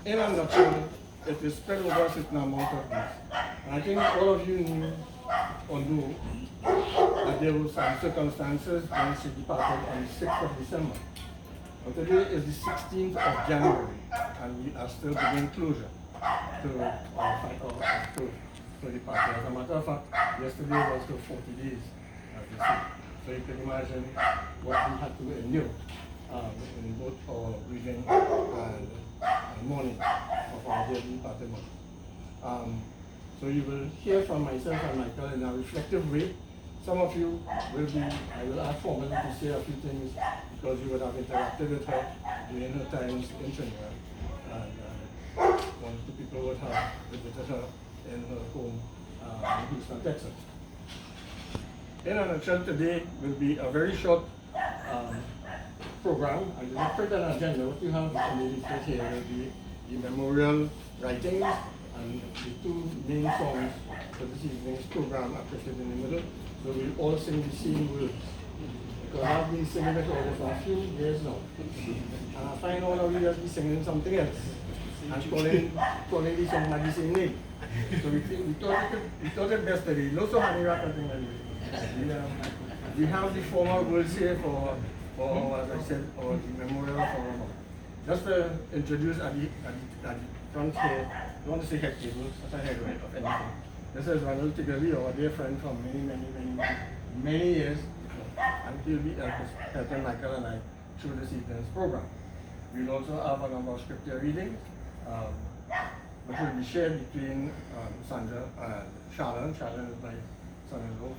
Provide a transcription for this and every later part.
in a nutshell, it is spread over a certain amount of days. And I think all of you knew or know that there were some circumstances when she departed on the 6th of December. But today is the 16th of January, and we are still giving closure to the party. As a matter of fact, yesterday was the 40 days, as they say. So you can imagine what we had to endure in both our grieving and mourning of our dearly departed mother. So you will hear from myself and Michael in a reflective way. Some of you will be, I will ask formally to say a few things because you would have interacted with her during her times in Trinidad. And one or two people would have visited her in her home in Houston, Texas. In a nutshell, today will be a very short program. I did not print an agenda. What you have immediately here will be the memorial writings and the two main songs for this evening's program are printed in the middle. So we'll all sing the same words. Because I've been singing it all for a few years now. And I find all of you just be singing something else. And calling the song by the same name. So we thought it best that no so honey rock and thing like that. We have the former words here for as I said, or the memorial for Romain. Just to introduce at the front here, I don't want to say head table, that's a head right of anything. This is Ronald Tigley, our dear friend from many years, and he'll be helping Michael and I through this evening's program. We'll also have a number of scripture readings, which will be shared between Sandra and Sharon. Sharon is my son-in-law.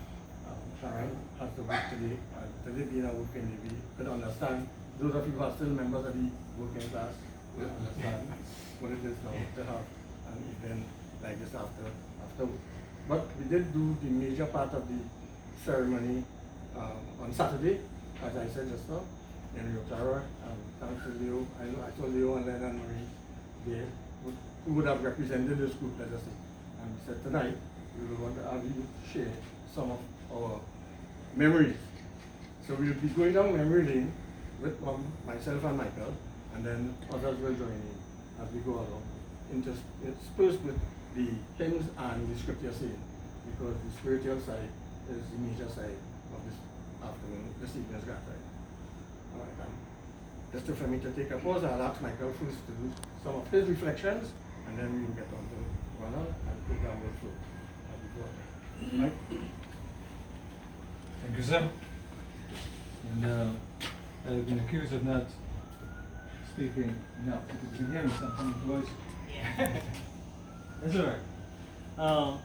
Sharon has to work today, and today being a working day, we could understand, those of you who are still members of the working class will understand what it is now to have an event like this after. But we did do the major part of the ceremony on Saturday, as I said just now, in Rio Tara. Thanks to Leo, I saw Leo and Len and Marie there, who would have represented this group, let us say. And we said tonight, we will want to have you share some of our memories. So we'll be going down memory lane with myself and Michael, and then others will join in as we go along, interspersed with the hymns and the scripture saying, because the spiritual side is the major side of this afternoon, this evening's gathering. All right, just for me to take a pause, I'll ask Michael first to do some of his reflections, and then we will get on to Ronald and the program will flow as we go on. Mike? Thank you, sir. And I've been accused of not speaking enough. You can hear me sometimes voice. Yeah. That's all right.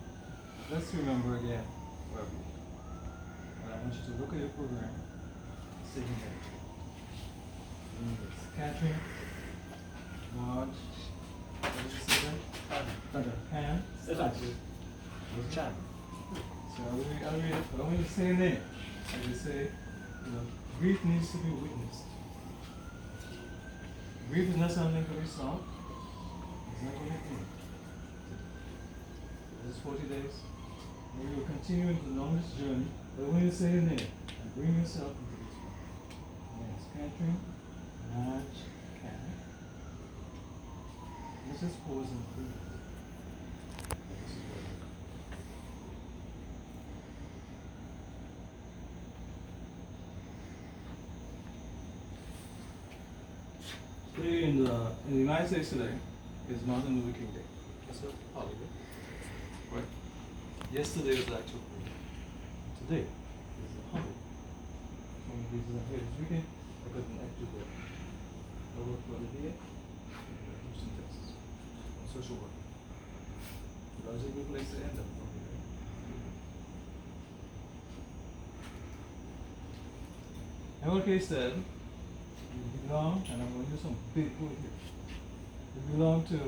Let's remember again where we are. I want you to look at your program, sitting there. It's Catherine, Madge, what did you say there? Pan, Lochan. So I'll read it, but I want you to say a name. As you say, grief needs to be witnessed. Grief is not something to be solved. It's not going to be. This is 40 days. And we will continue into the longest journey. But I want you to say your name and bring yourself into this one. Yes, Catherine, Madge, Cat. Let's just pause and breathe. Today in the United States today is Martin Luther King Day. It's a holiday. Right? Yesterday was actual holiday. Today is a holiday. So many reasons I'm here this weekend. I couldn't actually go. I work for the day in Houston, Texas. On social work. But that was a good place to end up for me, right? MLK said, you belong, and I'm going to use some big word here. You belong to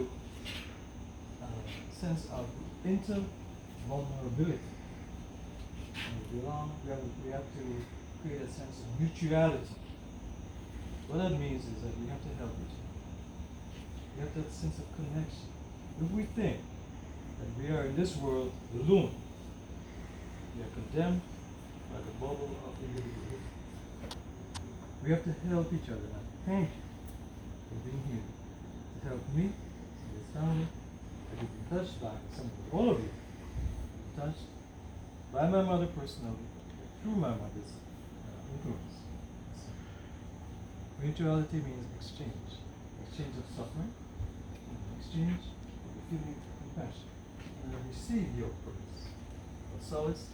a sense of inter-vulnerability. And we have to create a sense of mutuality. What that means is that we have to help each other. We have that sense of connection. If we think that we are in this world alone, we are condemned by the bubble of individualism. We have to help each other. And thank you for being here to help me astounding that you've been touched by all of you, touched by my mother personally, through my mother's influence. Mutuality means exchange. Exchange of suffering, exchange of the feeling of compassion. And I receive your praise for solace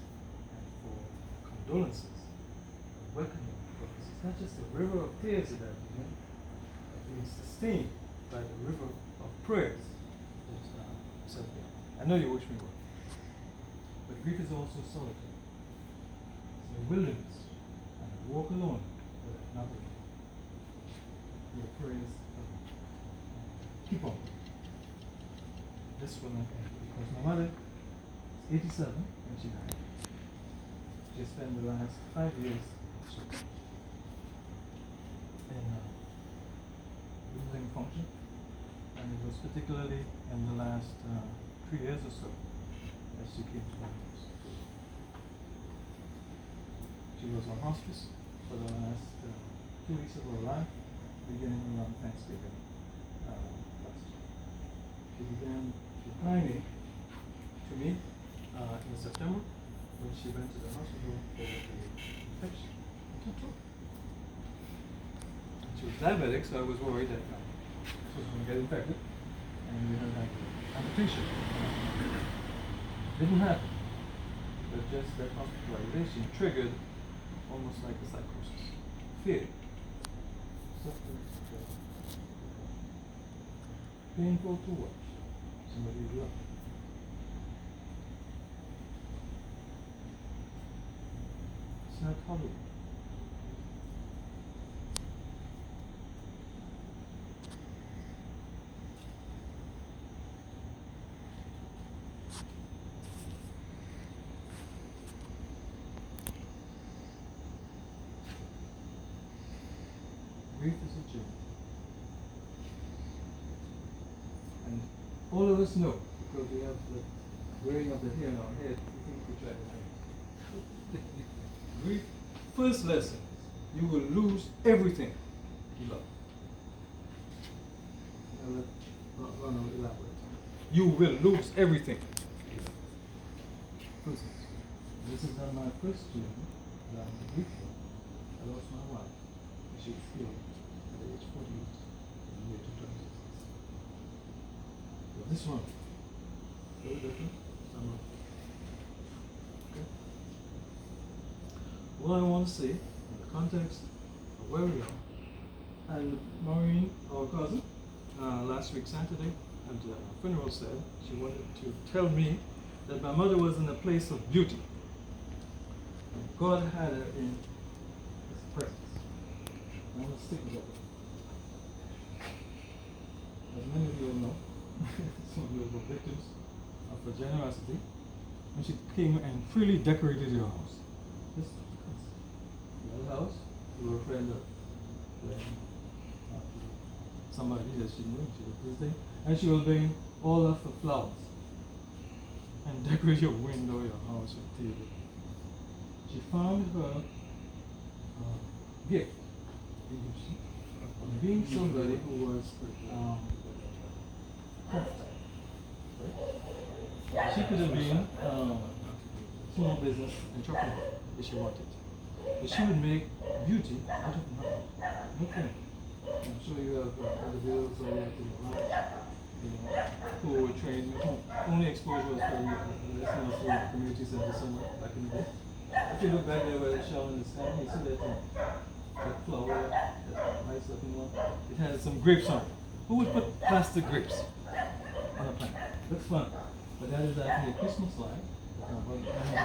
and for condolences, for welcoming purposes. It's not just a river of tears that I've been being sustained by the river of prayers. I know you wish me well. But grief is also solitude. It's a wilderness. And I walk alone with nothing. Your prayers keep on. This will not end. Because my mother is 87 when she died. She spent the last 5 years in losing function. And it was particularly in the last 3 years or so that she came to my house. She was on hospice for the last 2 weeks of her life, beginning around Thanksgiving last year. She began declining to me in September when she went to the hospital for an infection. She was diabetic, so I was worried that she was going to get infected, and we had like amputation. Didn't happen, but just that hospitalization triggered almost like a psychosis. Fear. Suffering. Painful to watch somebody you love. It's not Hollywood. Grief is a journey. And all of us know, because we have the wearing of the hair on our head, we think we try to think. Grief, first lesson, you will lose everything you love. Now let Ronald elaborate. You will lose everything you love. First lesson. This is on my first journey that I'm grateful. I lost my wife. She was killed at the age of 48 in the year 2006. But this one, very different. Okay. What I want to say in the context of where we are, and Maureen, our cousin, last week Saturday at the funeral said she wanted to tell me that my mother was in a place of beauty. And God had her in His presence. I'm going to stick with that. As many of you know, some of you were victims of her generosity, and she came and freely decorated your house. Just your house, you were a friend of somebody that she knew, she was visiting, and she will bring all of the flowers and decorate your window, your house, your table. She found her gift being somebody who was comfortable. Right? She could have been small business entrepreneur if she wanted. But she would make beauty out of nothing. Nothing. I'm sure you have other bills or you have to who were trained. Only exposure was probably listening to the community center somewhere back in the day. If you look back there where the shower in the sky, you see that flower, that nice looking one. It has some grapes on it. Who would put plastic grapes on a plant? That's fun. But that is actually a Christmas light.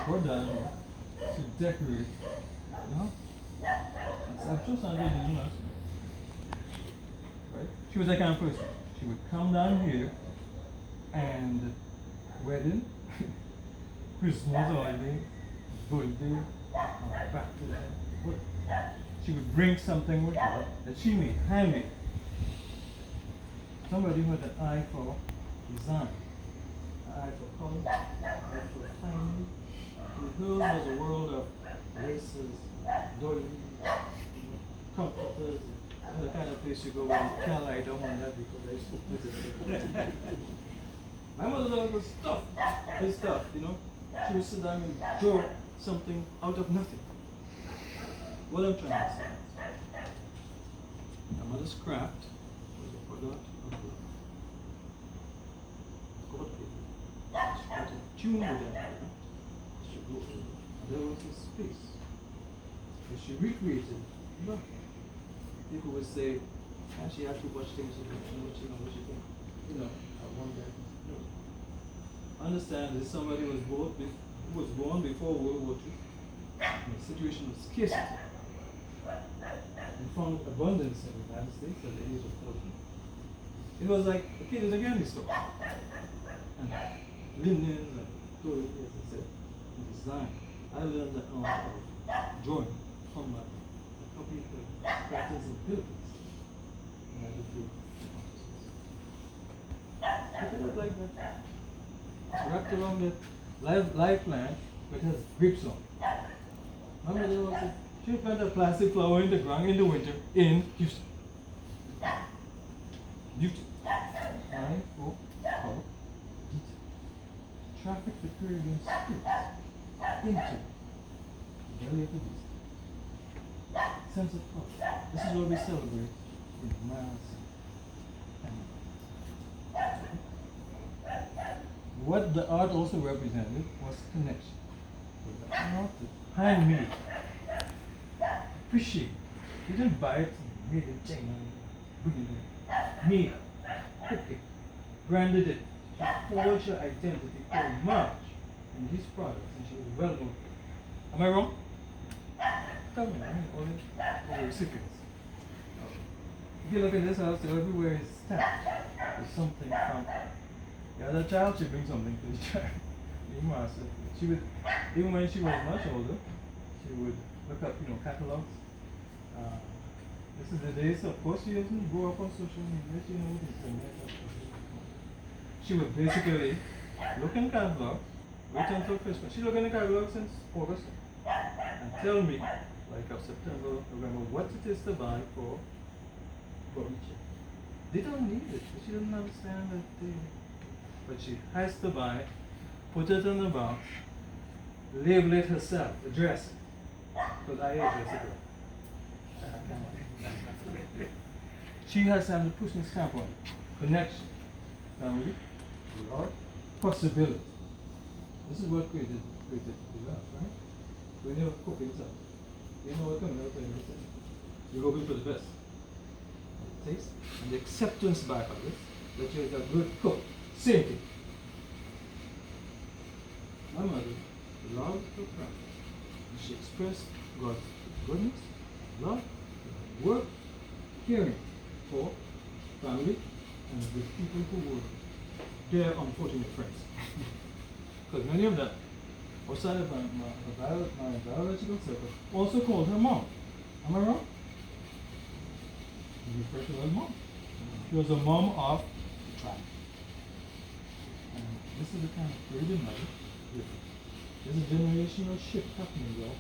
We're down here to decorate. You know? I'm sure Sandra didn't know. Right? She was that kind of person. She would come down here and wedding, Christmas holiday, birthday, back to that. She would bring something with her that she made, handmade. Somebody who had an eye for design, an eye for color, an eye for finding. Hers was a world of laces, doilies, comforters, The kind of place you go where you can't lie down on that because I used to visit it. My mother was tough. It's tough, you know. She would sit down and draw something out of nothing. What I'm trying to say. My mother's craft was a product of love. God gave her. She had a tune with that craft. She wrote it. And there was a space. And she recreated love. People would say, ah, she had too much things to do. What she think. You know, I wonder. No. Understand that somebody who was born before World War II in a situation of scarcity and found abundance in the United States at the age of 14. It was like a kid in a candy store. And linens and clothing, as I said, and design. I learned the art of drawing from a copy of practice in the Philippines. And I did do look at it like that. It's wrapped around that live plant, but it has grips on it. My mother was she would plant a plastic flower in the ground in the winter in Houston. Beauty. I-O-O. Detail. Traffic the Caribbean streets into the belly of the beast. Sense of color. This is what we celebrate in miles and what the art also represented was connection. With the art, handmade, appreciate. You didn't buy it, made it, bring it in. Made, cooked it, branded it, forged your identity called Madge in these products, and she was well known. Am I wrong? Tell me, all the recipients. If you look at this house, everywhere is stamped with something from the other child. She brings something to the child. She would, even when she was much older, she would look up, catalogs. This is the days, of course, she doesn't grow up on social media. She knows it's she would basically look in catalogs, wait until Christmas. She looked in the catalog since August and tell me, like of September, November, what it is to buy for each year. They don't need it. She doesn't understand that but she has to buy, put it in the box, label it herself, address it. Because I address it. She has to have the pushing stamp on it. Connection. Family. Lord. Possibility. This is what created love, right? When you're cooking something, you know what coming out there. You're hoping for the best. The taste and the acceptance back of it that you're a good cook. Same thing. My mother loved her craft. And she expressed God's goodness, love, work, caring for family and the people who were their unfortunate friends. Because many of them, outside of my biological circle, also called her mom. Am I wrong? You refer to her as mom. She was a mom of the tribe. And this is the kind of Caribbean mother. There's a generational shift happening there.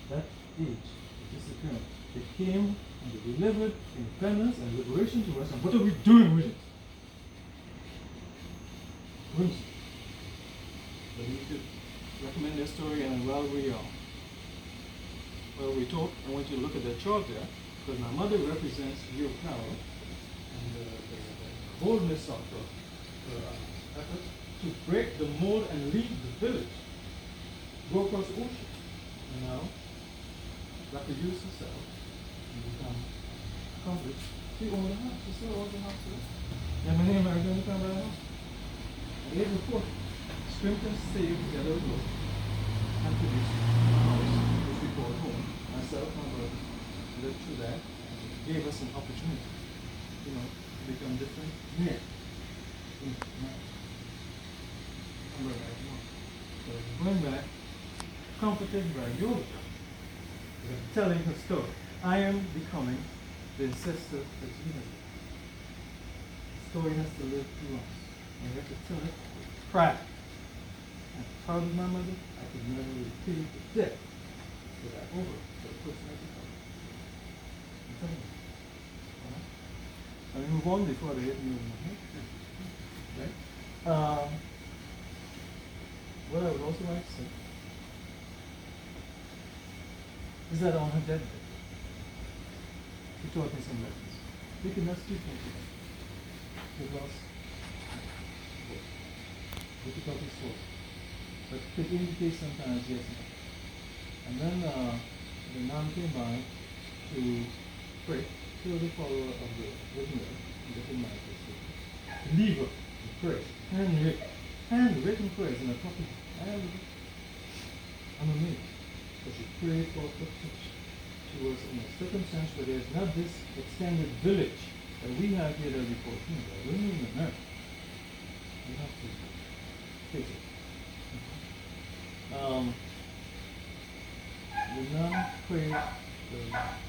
That age is disappearing. They came and they delivered independence and liberation to us, and what are we doing with it? Whimsy. But we could recommend their story, and while we talk, I want you to look at that chart there, because my mother represents your power and the boldness of her effort to break the mold and lead the village, go across the ocean, and now reproduce herself and become accomplished. She owned the house. She still owns the house today. Yeah, many Americans come by the house. At age of 40, scrimped and saved together with Lochan and produced a house, which we call home. Myself, my brother, lived through that, and it gave us an opportunity, to become different here. So going back, comforted by your telling her story. I am becoming the ancestor that you have. The story has to live through us. And we have to tell it with pride. I'm proud of my mother. I could never repay the debt that I owe her for the person I become. I'm telling you. Let me move on before they hit me in my head. Right? What I would also like to say is that on her deathbed, she taught me some lessons. We cannot speak for today. It was difficulty solved. But it indicates sometimes yes and no. And then the nun came by to pray to the follower of the written believer in praise. Handwritten praise in a copy. I'm amazed. But she prayed for protection. She was in a circumstance where there's not this extended village that we have here that we call Canada. We're in America. We have to face it. The nun prayed the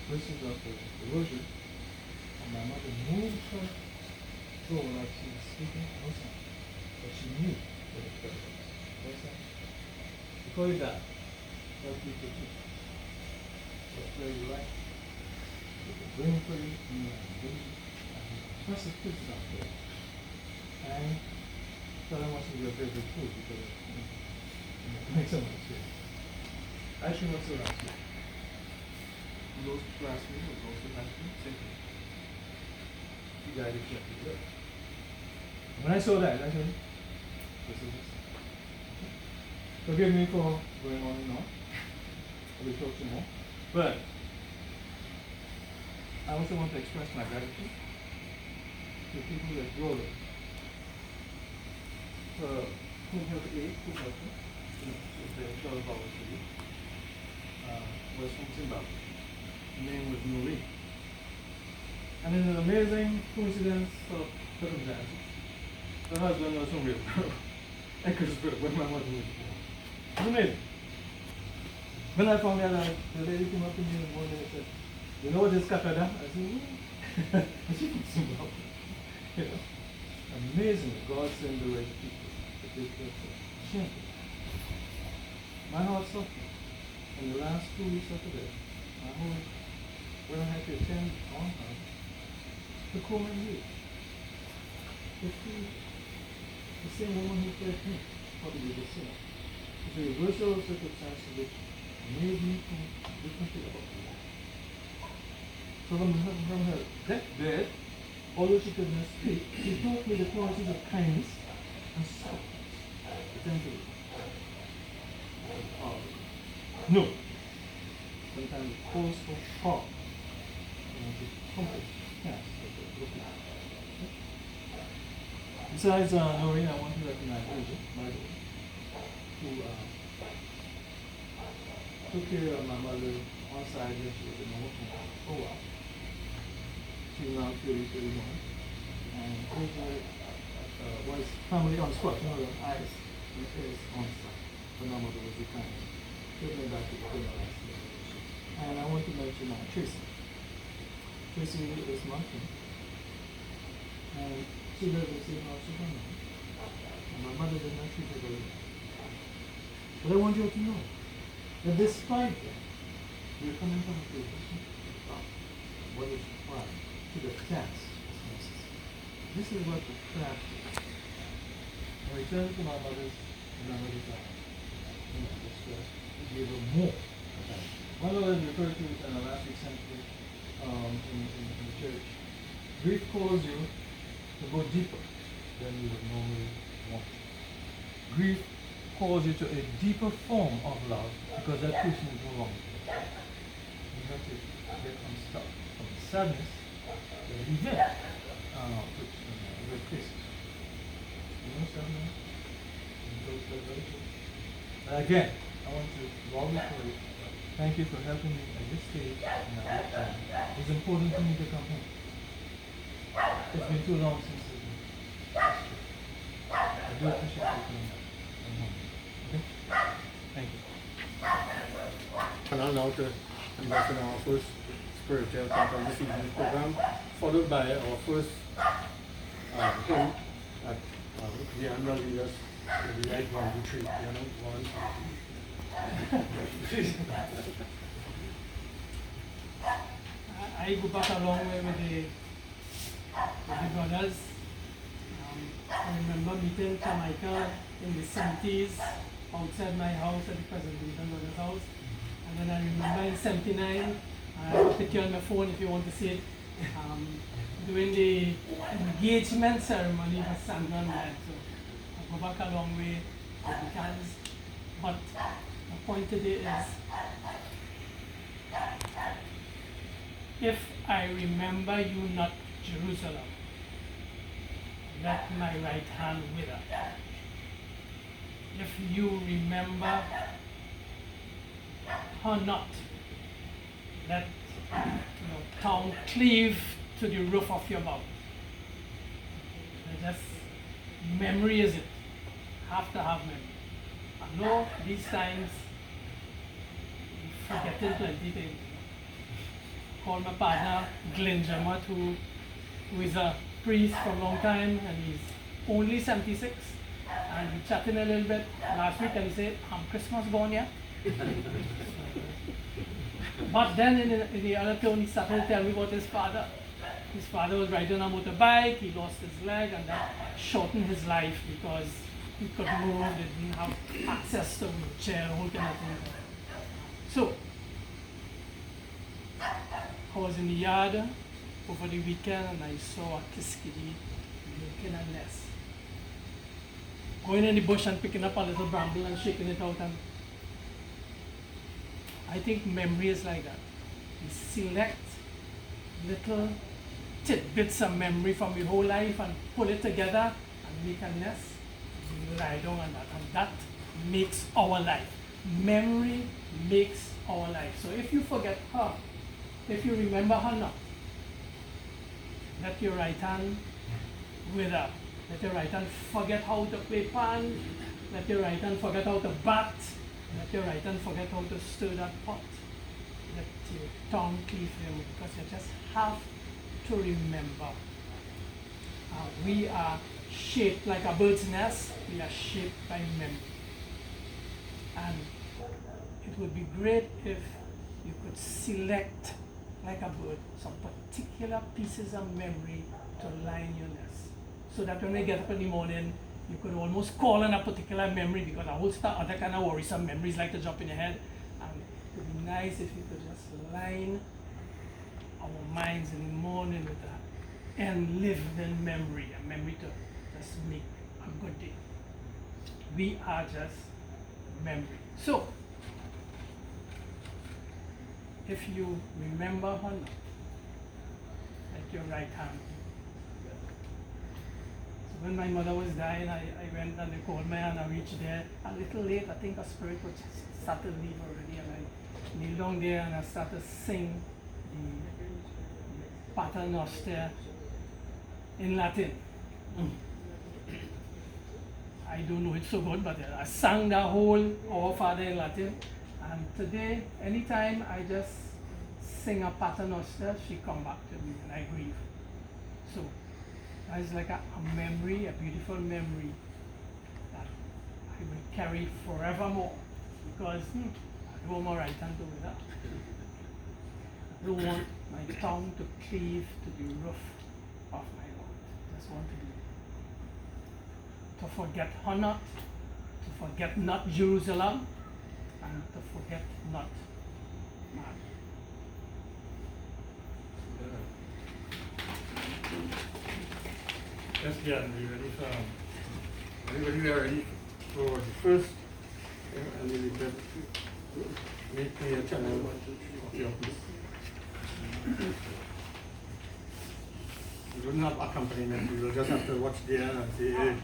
verses of the rosary, and my mother moved her door like she was speaking outside. But she knew what the prayer was. What's that? Before you die, help you to teach. What prayer you like? You can bring for you, and trust the kids out there. And tell them what's your favorite food because it makes so much sense. Actually, what's the last one? Those last week was also last week, same thing. You guys accepted it. When I saw that, I said, this is this. Okay. Forgive me for going on and on. I will talk some more. But I also want to express my gratitude to people that wrote it. Who helped aid, who helped me, the 12 hours a week, was from Zimbabwe. Her name was Marie. And in an amazing coincidence of circumstances, her husband was from Rio. Eckersburg, where my mother was born. It was amazing. When I found out, the lady came up to me in the morning and said, you know what is Kakada? I said, yeah. And she from Zimbabwe. You know? Amazing. God sent the right people. Gently. My heart suffered. In the last 2 weeks after that, my whole, when I had to attend on her, the Coleman years. The same woman who fed me, probably the same. It's a reversal of circumstances which made me think differently about the life. So from her deathbed, although she could not speak, she taught me the qualities of kindness and softness. Essentially. No. Sometimes it calls for harm. To accomplish tasks that we're looking at. Besides Noreen, I want to recognize Asia, by the way, who took care of my mother on side when she was in Lochan for a while. She was around 30, 31. And Asia was family on spot, you know, the eyes is on site. But my mother was declining. Took me back to the criminal accident. And I want to mention Tracy. Tracy is my friend. And she lives in the same house with my mom. And my mother did not treat her very well. But I want you to know that despite that, we're coming from a position of what is required to the task as necessary. This is what the craft is. I returned to my mother's eyes. Give her more. One of them referred to in the last week's century in the church. Grief calls you to go deeper than you would normally want. Grief calls you to a deeper form of love because that person is no longer there. You have to get unstuck from the sadness to the event, which is cases. You know something? Again, I want to warmly for you. Thank you for helping me at this stage and at that time. It's important for me to come home. It's been too long since it's been. I do appreciate you coming home. Okay? Thank you. And now to embark on our first spiritual part of this evening's program, followed by our first hymn that the annual leaders will be right 1, 2, 3. You know, 1, 2, 3. I go back a long way with with the brothers. I remember meeting Jamaica in the 70s outside my house at the President Brothers house. And then I remember in 79, I have a picture on my phone if you want to see it, doing the engagement ceremony for Sandra and Madge. So I go back a long way with the cans. But the point today is, if I remember you not, Jerusalem, let my right hand wither. If you remember her not, let your tongue cleave to the roof of your mouth. Just memory is it. Have to have memory. I know these times I'm forgetting plenty things. Call my partner Glenn Jamat, who is a priest for a long time, and he's only 76. And we chatting a little bit last week, and he said, Christmas born yet? But then in the other tone, he started to tell me about his father. His father was riding a motorbike, he lost his leg, and that shortened his life because he couldn't move, they didn't have access to a wheelchair, whole kind of thing. So, I was in the yard over the weekend and I saw a kiskadee making a nest. Going in the bush and picking up a little bramble and shaking it out, and I think memory is like that. You select little tidbits of memory from your whole life and pull it together and make a nest. You lie down on that, and that makes our life. Memory makes our life. So if you forget her, if you remember her not, let your right hand wither. Let your right hand forget how to play pan. Let your right hand forget how to bat. Let your right hand forget how to stir that pot. Let your tongue cleave them, because you just have to remember. We are shaped like a bird's nest. We are shaped by memory. And it would be great if you could select, like a bird, some particular pieces of memory to line your nest. So that when you get up in the morning, you could almost call on a particular memory, because a whole start other kind of worrisome memories like to jump in your head. And it would be nice if you could just line our minds in the morning with that and live in memory, a memory to just make a good day. We are just memory. So, if you remember her, let your right hand. So when my mother was dying, I went and they called me and I reached there a little late. I think a spirit was started to leave already, and I kneeled down there and I started to sing the Pater Noster in Latin. I don't know it so good, but I sang the whole Our Father in Latin. And today, anytime I just sing a Pater Noster, she come back to me and I grieve. So that is like a memory, a beautiful memory that I will carry forevermore, because I don't want my right hand to wither. I don't want my tongue to cleave to the roof of my mouth. I just want to forget her not, to forget not Jerusalem, and to forget not Madge. Yes, Jan, we ready for everybody. We are ready for the first and the request. Make me a channel of your piece. We wouldn't have accompaniment. We will just have to watch there and say, hey.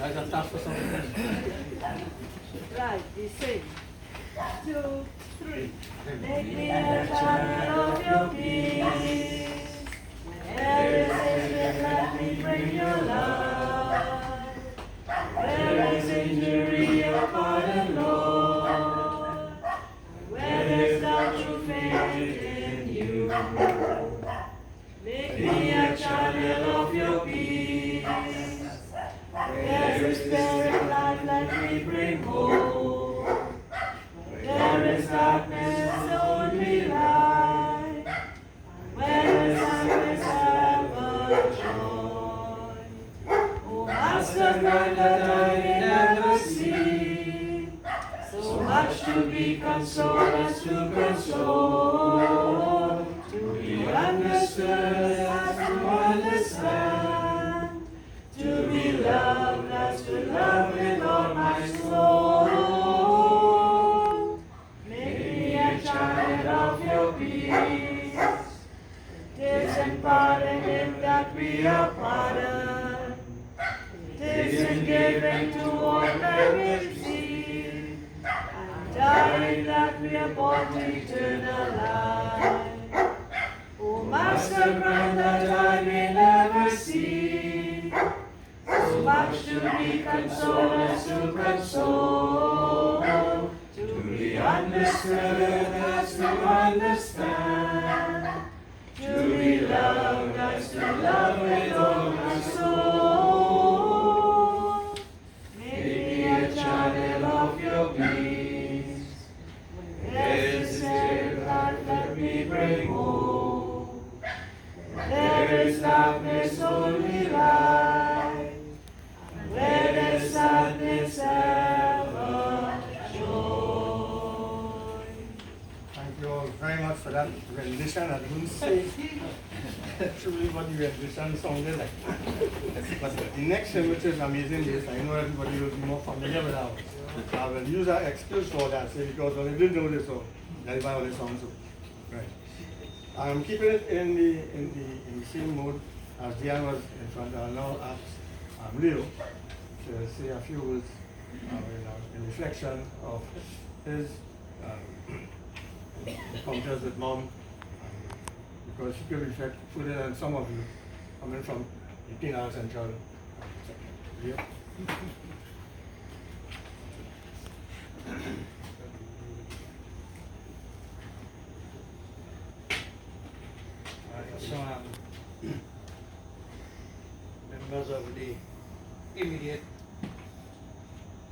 I just asked for something. Right, we sing. 2, 3. Make me a channel of your peace. Every secret let me bring your light. Where is injury, your pardon, Lord. Where there's doubt, true faith in you. Make me a channel of your peace. Where is spirit So much to be consoled as to console, to be understood as to understand, to be loved as to love with all my soul. Make me a child of your peace. Forgive and pardon him that we are pardoned. This and given to all that we receive. And dying that we are born to eternal life. O Master, grant that I may never see. So much to be consoled as to console. To be understood as to understand. To be loved as to love with all my soul. Make me a channel of your peace. When there's despair, let me bring hope. When there is darkness, only light. And where there's sadness, ever joy. Thank you all very much for that rendition. I didn't say truly what the rendition sounded like. But the next hymn, which is Amazing Grace, I know everybody will be more familiar with that. I will use that excuse for that, say, because when they didn't know this song, that's why all this song so. Right. I'm keeping it in the same mode as Diane was in front. I'll now ask Leo to say a few words in reflection of his encounters with Mom, because she could reflect further than some of you coming from the Penal Central. Leo? So, members of the immediate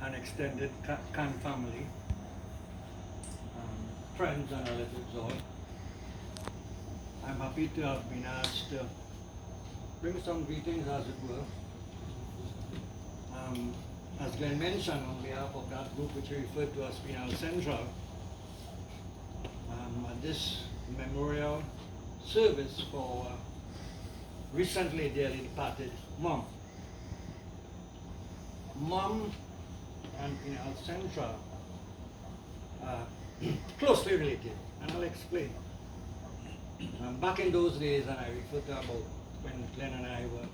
and extended Khan family, friends and relatives all, I'm happy to have been asked to bring some greetings, as it were. As Glenn mentioned, on behalf of that group which we referred to as Penal Central, at this memorial service for recently dearly departed Mom. Mom and Penal Central are closely related, and I'll explain. Back in those days, and I refer to about when Glenn and I were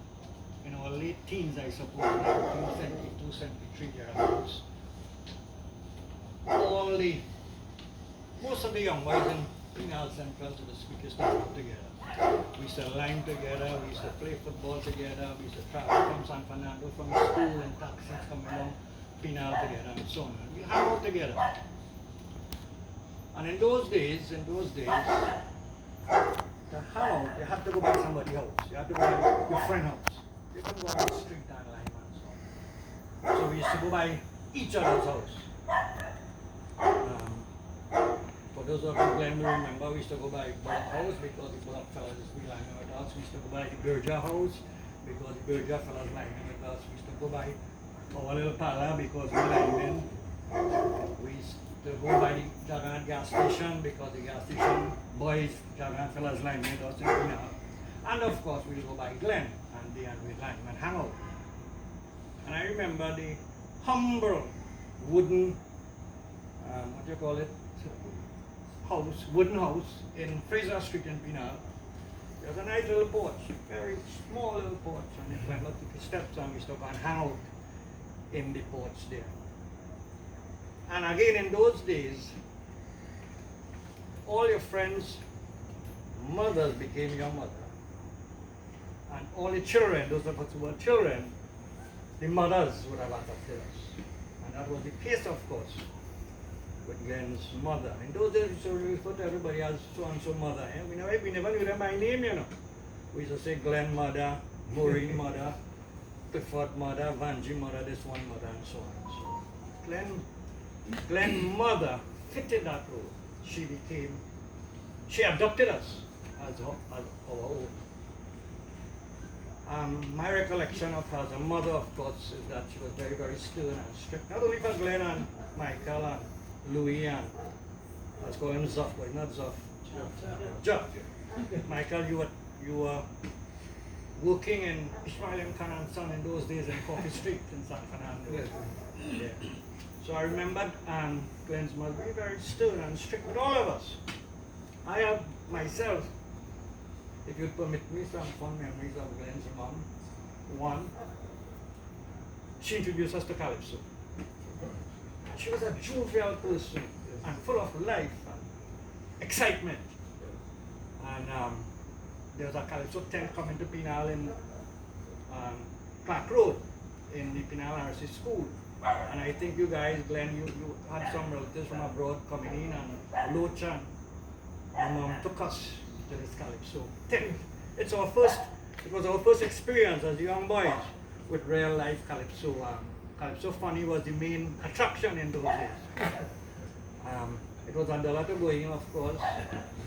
in our late teens, I suppose, 1972, 73 thereabouts, most of the young boys in Penal Central, to the speakers, to put together. We used to line together, we used to play football together, we used to travel from San Fernando from school in taxis coming along Penal together and so on. We hang out together. And in those days, to hang out, you had to go by somebody's house. You had to go by your friend's house. You couldn't go on the street and line and so on. So we used to go by each other's house. For those of you Glenn will remember, we used to go by Bullock House because the Bullock fellas used to be lining with us. We used to go by the Berger House because the Berger fellas lining with us. We used to go by our little parlor because we linemen. We used to go by the Jagannath gas station because the gas station boys, Jagannath fellas lining with us in Penal. And of course we go by Glenn and the and we line and hang out. And I remember the humble wooden, what do you call it? Wooden house in Fraser Street in Penal. There's a nice little porch, very small little porch, and if I look at the steps and we used to go and hang out in the porch there. And again, in those days, all your friends' mothers became your mother. And all the children, those of us who were children, the mothers would have adopted us. And that was the case, of course, with Glenn's mother. In those days, we used to refer to everybody as so-and-so mother. Eh? We never knew them by name, you know. We used to say Glenn mother, Maureen mother, Clifford mother, Vanjie mother, this one mother, and so on. So Glenn's mother fitted that role. She adopted us as our own. My recollection of her as a mother, of course, is that she was very, very stern and strict. Not only for Glenn and Michael and Louis and let's call him Zuff, but not Zuff. Jeff. Michael, you were working in Ishmael and Canaan Son in those days in Coffee Street in San Fernando. Yeah. So I remembered Glenn's mother very, very stern and strict with all of us. I have myself, if you'd permit me, some fond memories of Glenn's mom. One, she introduced us to Calypso. She was a jovial person and full of life and excitement. And there was a Calypso tent coming to Pinal in Clark Road in the Pinal RC School. And I think you guys, Glenn, you had some relatives from abroad coming in, and Lochan, and mom took us to this Calypso tent. It was our first experience as young boys with real life Calypso. Calypso Funny was the main attraction in those days. It was $1 to go in, of course,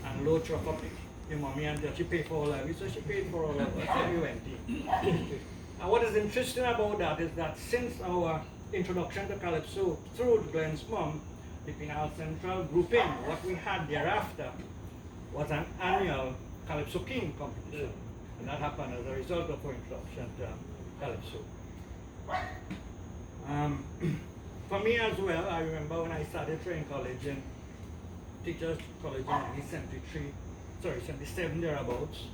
and low truck up your mommy and she paid for all of it, so she paid for all of it, so we went in. And what is interesting about that is that since our introduction to Calypso through Glenn's mom, the Pinal Central grouping, what we had thereafter was an annual Calypso King competition. And that happened as a result of our introduction to Calypso. For me as well, I remember when I started training college in Teachers College in 77 thereabouts.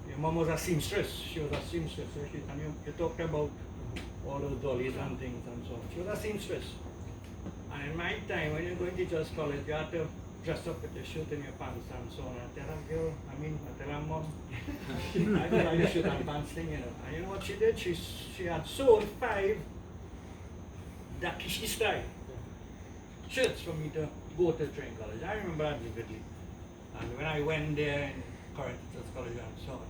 Your mom was a seamstress. She was a seamstress. So you talked about all those dollies and things and so on. She was a seamstress. And in my time, when you go to Teachers College, you had to dress up with your shirt and your pants and so on. And I tell her, girl, I tell her mom, I don't like the shirt and pants thing, you know. And you know what she did? She had sold 5 Dakishi style shirts for me to go to training college. I remember that vividly. And when I went there in current Teachers College and so on,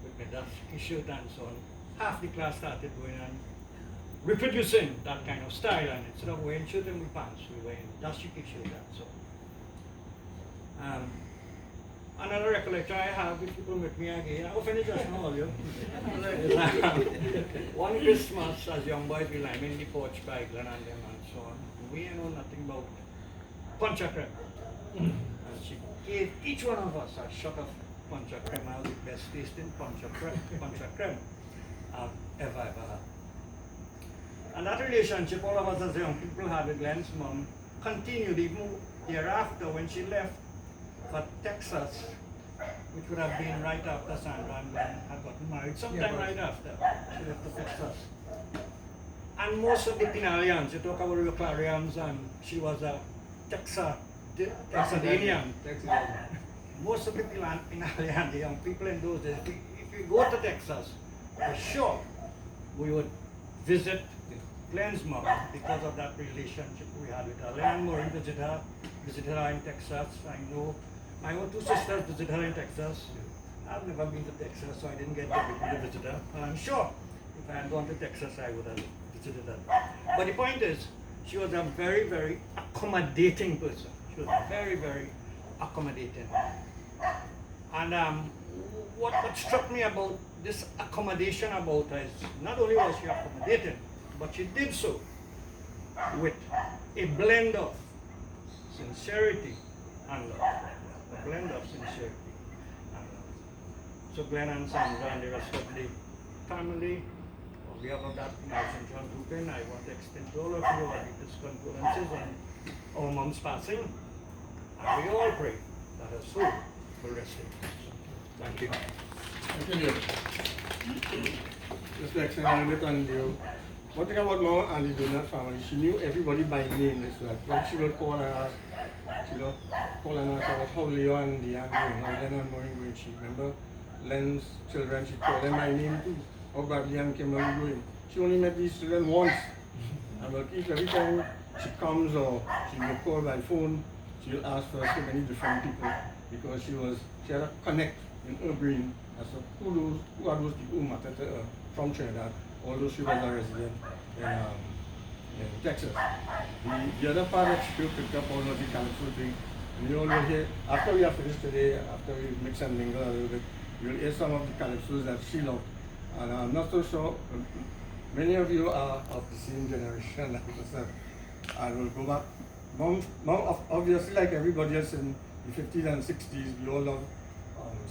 with my Dakishi shirt and so on, half the class started going and reproducing that kind of style, and instead of wearing shirt and pants, we were in Dakishi shirt and so on. Another recollection I have, if you permit me again, I'll finish just now, you. One Christmas, as young boys, we lying in the porch by Glen and them and so on. We know nothing about puncha creme. And she gave each one of us a shot of puncha creme. I was the best tasting puncha creme I've ever had. And that relationship all of us as young people had with Glenn's mom continued even thereafter when she left for Texas, which would have been right after Sandra and Glenn had gotten married, sometime right after she left to Texas. And most of the Pinalians, you talk about the Clarions, and she was a Texadanian. Most of the Pinalian, the young people in those days, if we go to Texas, for sure, we would visit Glenn's mom because of that relationship we had with her. Len and Maureen visited her in Texas. I know my own 2 sisters visited her in Texas. I've never been to Texas, so I didn't get to visit her. And I'm sure if I had gone to Texas, I would have visited her. But the point is, she was a very, very accommodating person. She was very, very accommodating. And what struck me about this accommodation about her is not only was she accommodating, but she did so with a blend of sincerity and love. A blend of sincerity and love. So Glenn and Sandra and the rest of the family, on behalf of that Central grouping, I want to extend to all of you our deepest condolences on our mom's passing. And we all pray that her soul will rest in peace. Thank you. Thank you. Just to extend a little bit on you. One thing about Mom and the Donut family, she knew everybody by name. It's like when she would call her, she would call her about how Leo and Leanne going, how Len and Maureen going. She remember Len's children, she called them by name too. How Bradley and Kimberly going. She only met these children once. And but every time she comes or she will call by phone, she will ask for so many different people because she had a connect in her brain as to who are those people who mattered to her from Trinidad, although she was a resident in Texas. The other part that she picked up on was the Calypso thing. And you all will hear, after we are finished today, after we mix and mingle a little bit, you'll hear some of the Calypsos that she loved. And I'm not so sure, many of you are of the same generation like myself. I will go back Obviously, like everybody else in the 50s and 60s, we all love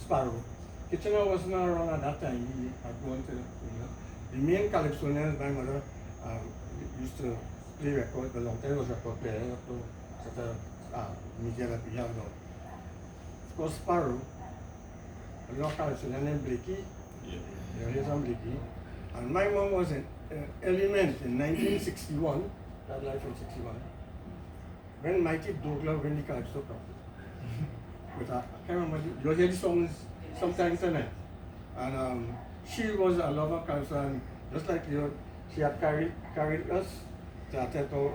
Sparrow. Kitchener wasn't around at that time. He had gone to, the main calypsonians, my mother used to play records, the long time was record player, to such a media that we have now. Of course, Sparrow, a lot of calypsonian named Blakey, here's on Blakey. And my mom was in Element in 1961, that life in 61. When Mighty Douglas when the calypso come. But I can't remember, you'll hear the songs sometimes tonight. And she was a lover of calypso, and just like you, she had carried us to Ateto.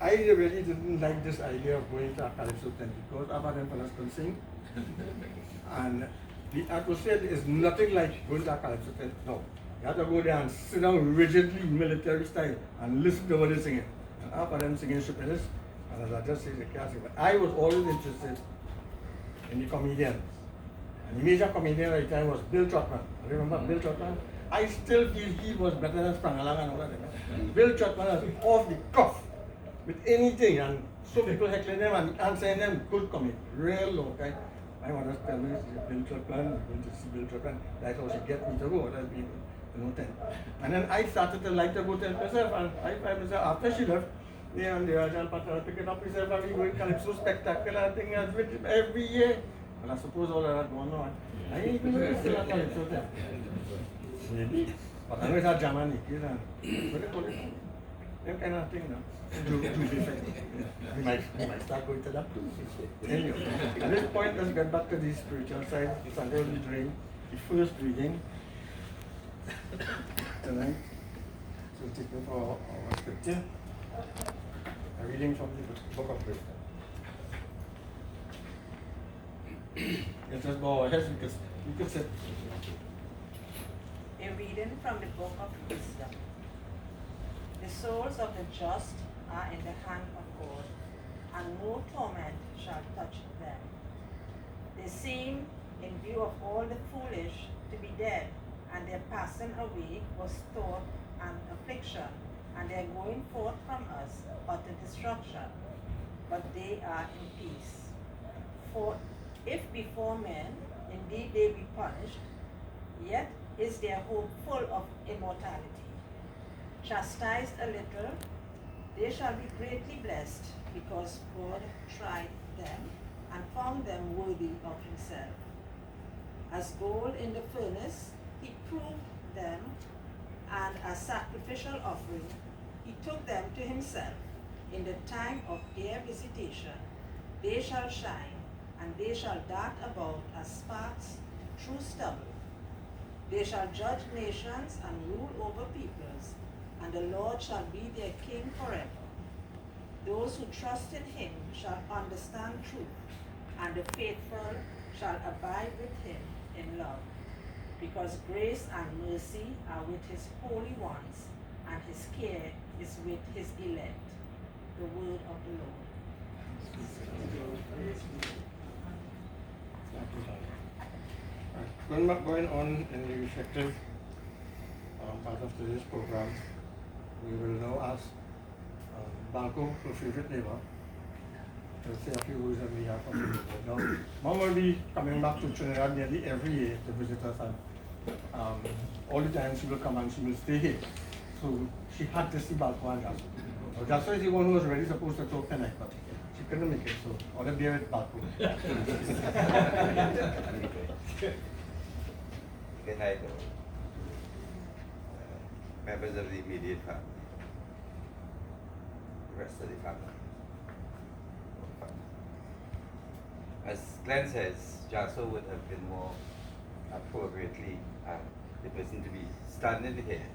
I really didn't like this idea of going to a calypso tent because other than fellas can sing. And the atmosphere is nothing like going to a calypso tent. No. You have to go there and sit down rigidly, military style, and listen to what they're singing. And after them singing stupidness, and as I just said, they can't sing. But I was always interested in the comedians. And the major comedian at the time was Bill Trotman. Remember Bill Trotman? I still feel he was better than Sprangalang and all that. Bill Trotman was off the cuff with anything, and so people heckling them and answering them good comedy, real low. Okay? My mother tell me, Bill Trotman, I'm going to see Bill Trotman. That's how she gets me to go. Other people, tent. And then I started to like to go tent myself, and I find myself after she left, and the Ajahn Patel pick it up himself, and we going calypso spectacular thing as every year. Well, I suppose all of that going on. I ain't even know it's still a calypso tent. Maybe. But I know it's a German, what do you call it? Them kind of thing now. We might start going to that too. Anyway, at this point, let's get back to the spiritual side. Sandra will be doing the first reading tonight. So take me for our scripture. A reading from the book of wisdom. Yes, just bow our heads because you could sit. A reading from the book of wisdom. The souls of the just are in the hand of God, and no torment shall touch them. They seem, in view of all the foolish, to be dead, and their passing away was thought an affliction, and their going forth from us utter destruction. But they are in peace. For if before men indeed they be punished, yet is their hope full of immortality. Chastised a little, they shall be greatly blessed, because God tried them and found them worthy of himself. As gold in the furnace, he proved them, and as sacrificial offering, he took them to himself. In the time of their visitation, they shall shine, and they shall dart about as sparks through stubble. They shall judge nations and rule over peoples, and the Lord shall be their king forever. Those who trust in him shall understand truth, and the faithful shall abide with him in love. Because grace and mercy are with his holy ones, and his care is with his elect. The word of the Lord. Going on in the reflective part of today's program, we will now ask Balco, her favorite neighbor, to say a few words on behalf of the neighborhood. Now, Mom will be coming back to Trinidad nearly every year to visit us, and all the time she will come and she will stay here. So she had to see Balco and Jasper. Now, Jasper is the one who was really supposed to talk tonight, but she couldn't make it, so all the beer with Balco. Good night, members of the immediate family, the rest of the family. As Glenn says, Jaso would have been more appropriately the person to be standing here.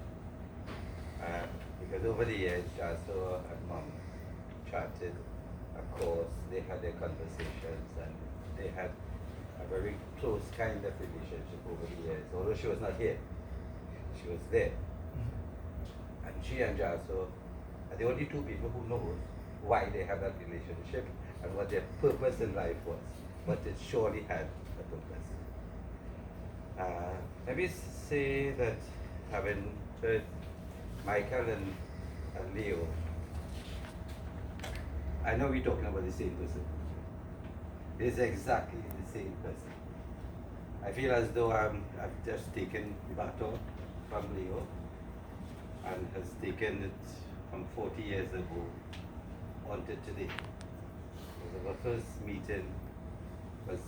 Because over the years, Jaso and Mom chatted, of course, they had their conversations, and they had a very close kind of relationship over the years. Although she was not here, she was there. And she and Jaso are the only two people who know why they have that relationship and what their purpose in life was. But it surely had a purpose. Let me say that having heard Michael and Leo, I know we're talking about the same person. It's exactly the same person. I feel as though I've just taken the baton from Leo and has taken it from 40 years ago onto today. Because our first meeting was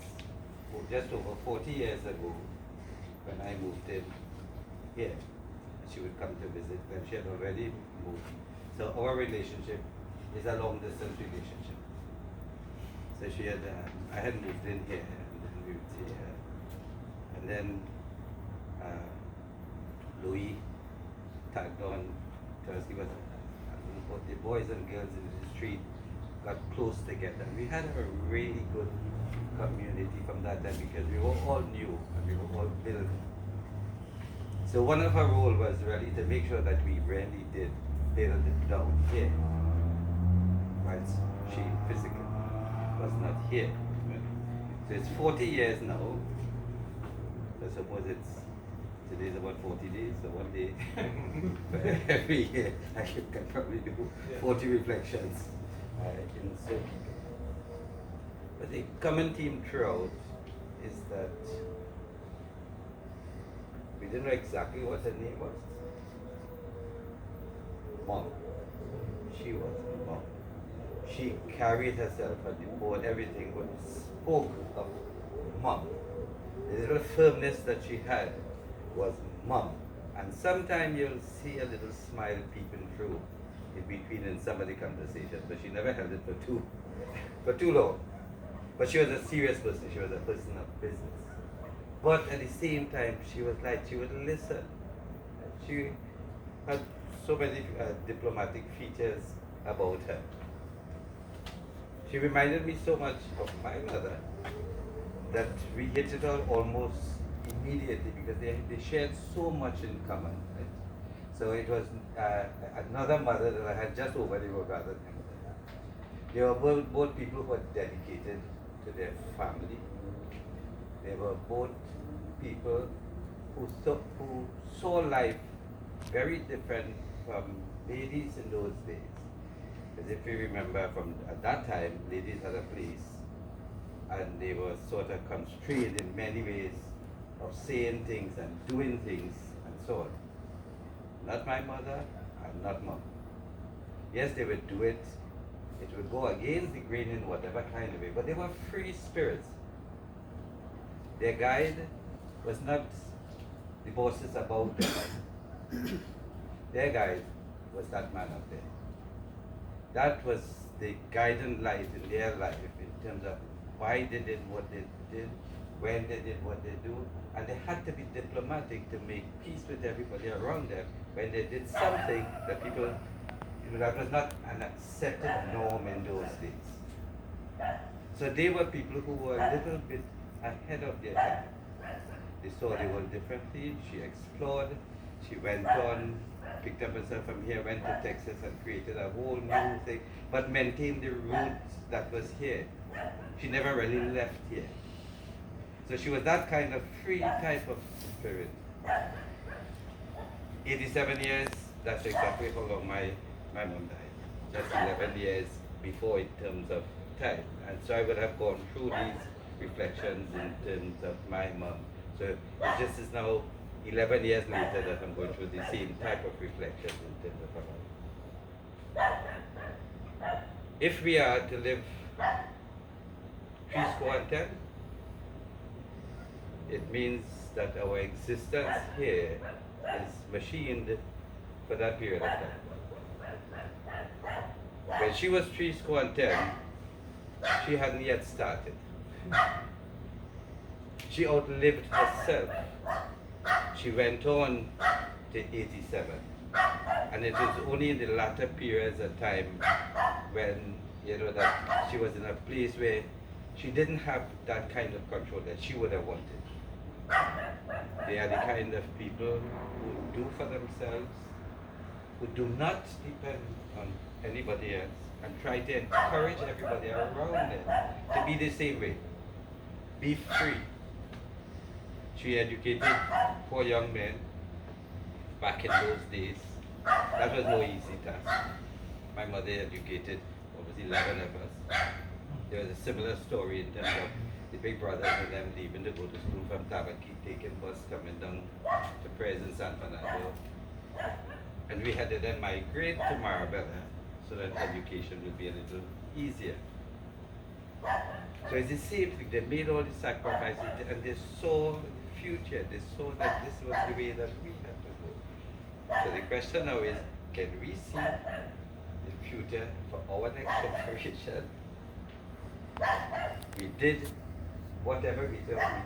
just over 40 years ago when I moved in here. She would come to visit when she had already moved. So our relationship is a long distance relationship. So she had, I had moved in here and then we would see her. And then Louis tagged on to us. He was, the boys and girls in the street got close together. We had a really good community from that time because we were all new and we were all building. So one of our roles was really to make sure that we really did build it down here, whilst she physically was not here. So it's 40 years now. I suppose today's about 40 days, so one day for every year I can probably do 40 reflections in circle. But the common theme throughout is that we didn't know exactly what her name was. Mom. She was mom. She carried herself at the board, everything was spoke of mom. The little firmness that she had was mom. And sometimes you'll see a little smile peeping through in between in some of the conversations, but she never held it for too long. But she was a serious person, she was a person of business. But at the same time, she was like, she would listen. She had so many diplomatic features about her. She reminded me so much of my mother that we hit it all almost immediately because they shared so much in common. Right? So it was another mother that I had just over the road rather than they were both people who were dedicated to their family. They were both people who saw life very different from ladies in those days. Because if you remember from at that time, ladies had a place and they were sort of constrained in many ways of saying things and doing things and so on. Not my mother and not mom. Yes, they would do it. It would go against the grain in whatever kind of way, but they were free spirits. Their guide was not the bosses about them. Their guide was that man up there. That was the guiding light in their life in terms of why they did what they did, when they did what they do, and they had to be diplomatic to make peace with everybody around them when they did something that people, that was not an accepted norm in those days. So they were people who were a little bit ahead of their time. They saw the world differently. She explored. She went on, picked up herself from here, went to Texas and created a whole new thing, but maintained the roots that was here. She never really left here. So she was that kind of free type of spirit. 87 years, that's exactly how long my mom died. Just 11 years before in terms of time. And so I would have gone through these reflections in terms of my mom. So it just is now 11 years later that I'm going through the same type of reflections in terms of her mom. If we are to live 10, it means that our existence here is machined for that period of time. When she was 10, she hadn't yet started. She outlived herself. She went on to 87. And it was only in the latter periods of time when, that she was in a place where she didn't have that kind of control that she would have wanted. They are the kind of people who do for themselves, who do not depend on anybody else, and try to encourage everybody around them to be the same way. Be free. She educated 4 young men back in those days. That was no easy task. My mother educated was 11 of us. There was a similar story in terms of the big brothers and them leaving to go to school from Tabaki, taking bus coming down to Prayers in San Fernando. And we had to then migrate to Marabella so that education would be a little easier. So it's the same thing. They made all the sacrifices and they saw the future. They saw that this was the way that we had to go. So the question now is, can we see the future for our next generation? We did whatever we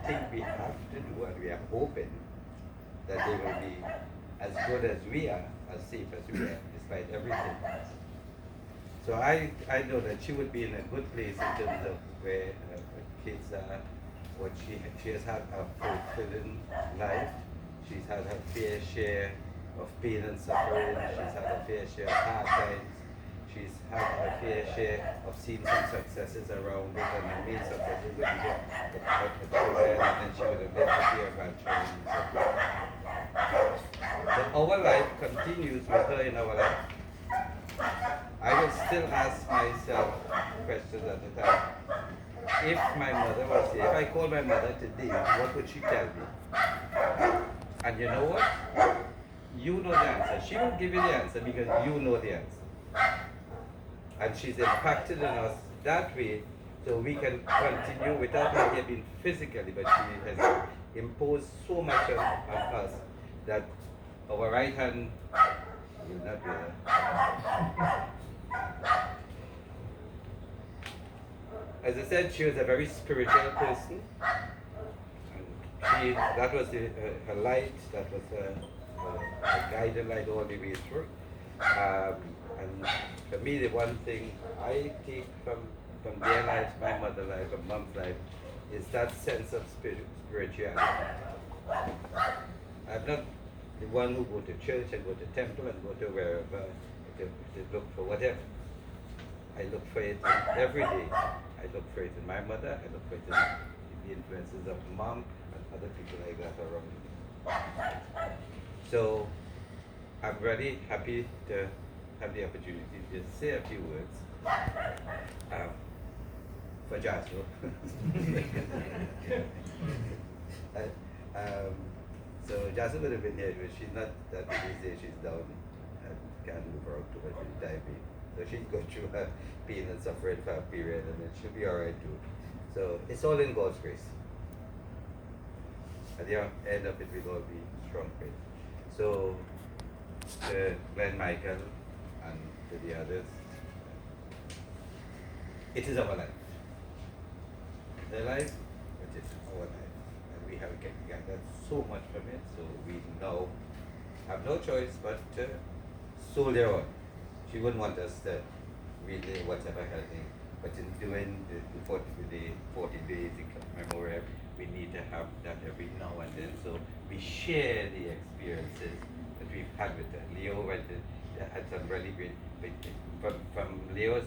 think we have to do, and we are hoping that they will be as good as we are, as safe as we are, despite everything. So I know that she would be in a good place in terms of where her kids are, what she has had a fulfilling life. She's had her fair share of pain and suffering. She's had her fair share of hard times. She's had her fair share of seeing some successes around it, and the main successes would be the children, and then she would have lived to see her grandchildren. So our life continues with her in our life. I will still ask myself questions at the time. If my mother was here, if I called my mother today, what would she tell me? And you know what? You know the answer. She will give you the answer because you know the answer. And she's impacted on us that way, so we can continue without her here being physically, but she has imposed so much on us that our right hand will not be there. As I said, she was a very spiritual person. And that was her light, that was her guiding light all the way through. And for me, the one thing I take from their life, my mother's life, and mom's life, is that sense of spirituality. I'm not the one who go to church and go to temple and go to wherever to look for whatever. I look for it every day. I look for it in my mother. I look for it in the influences of mom and other people like that around me. So I'm really happy to have the opportunity to say a few words for Jasmine. So Jasmine would have been here, but she's not that busy. She's down and can't move her out too much with diabetes. So she's going through her pain and suffering for a period, and then she'll be all right too. So it's all in God's grace. At the end of it, we'll all be strong faith. So to Glenn Michael and to the others, it is our life. Their life, but it is our life. And we have gathered so much from it, so we now have no choice but to soldier on. She wouldn't want us to relay whatever her thing, but in doing the 40 days memorial, we need to have that every now and then. So we share the experiences that we've had with her. Leo had some really great, from Leo's,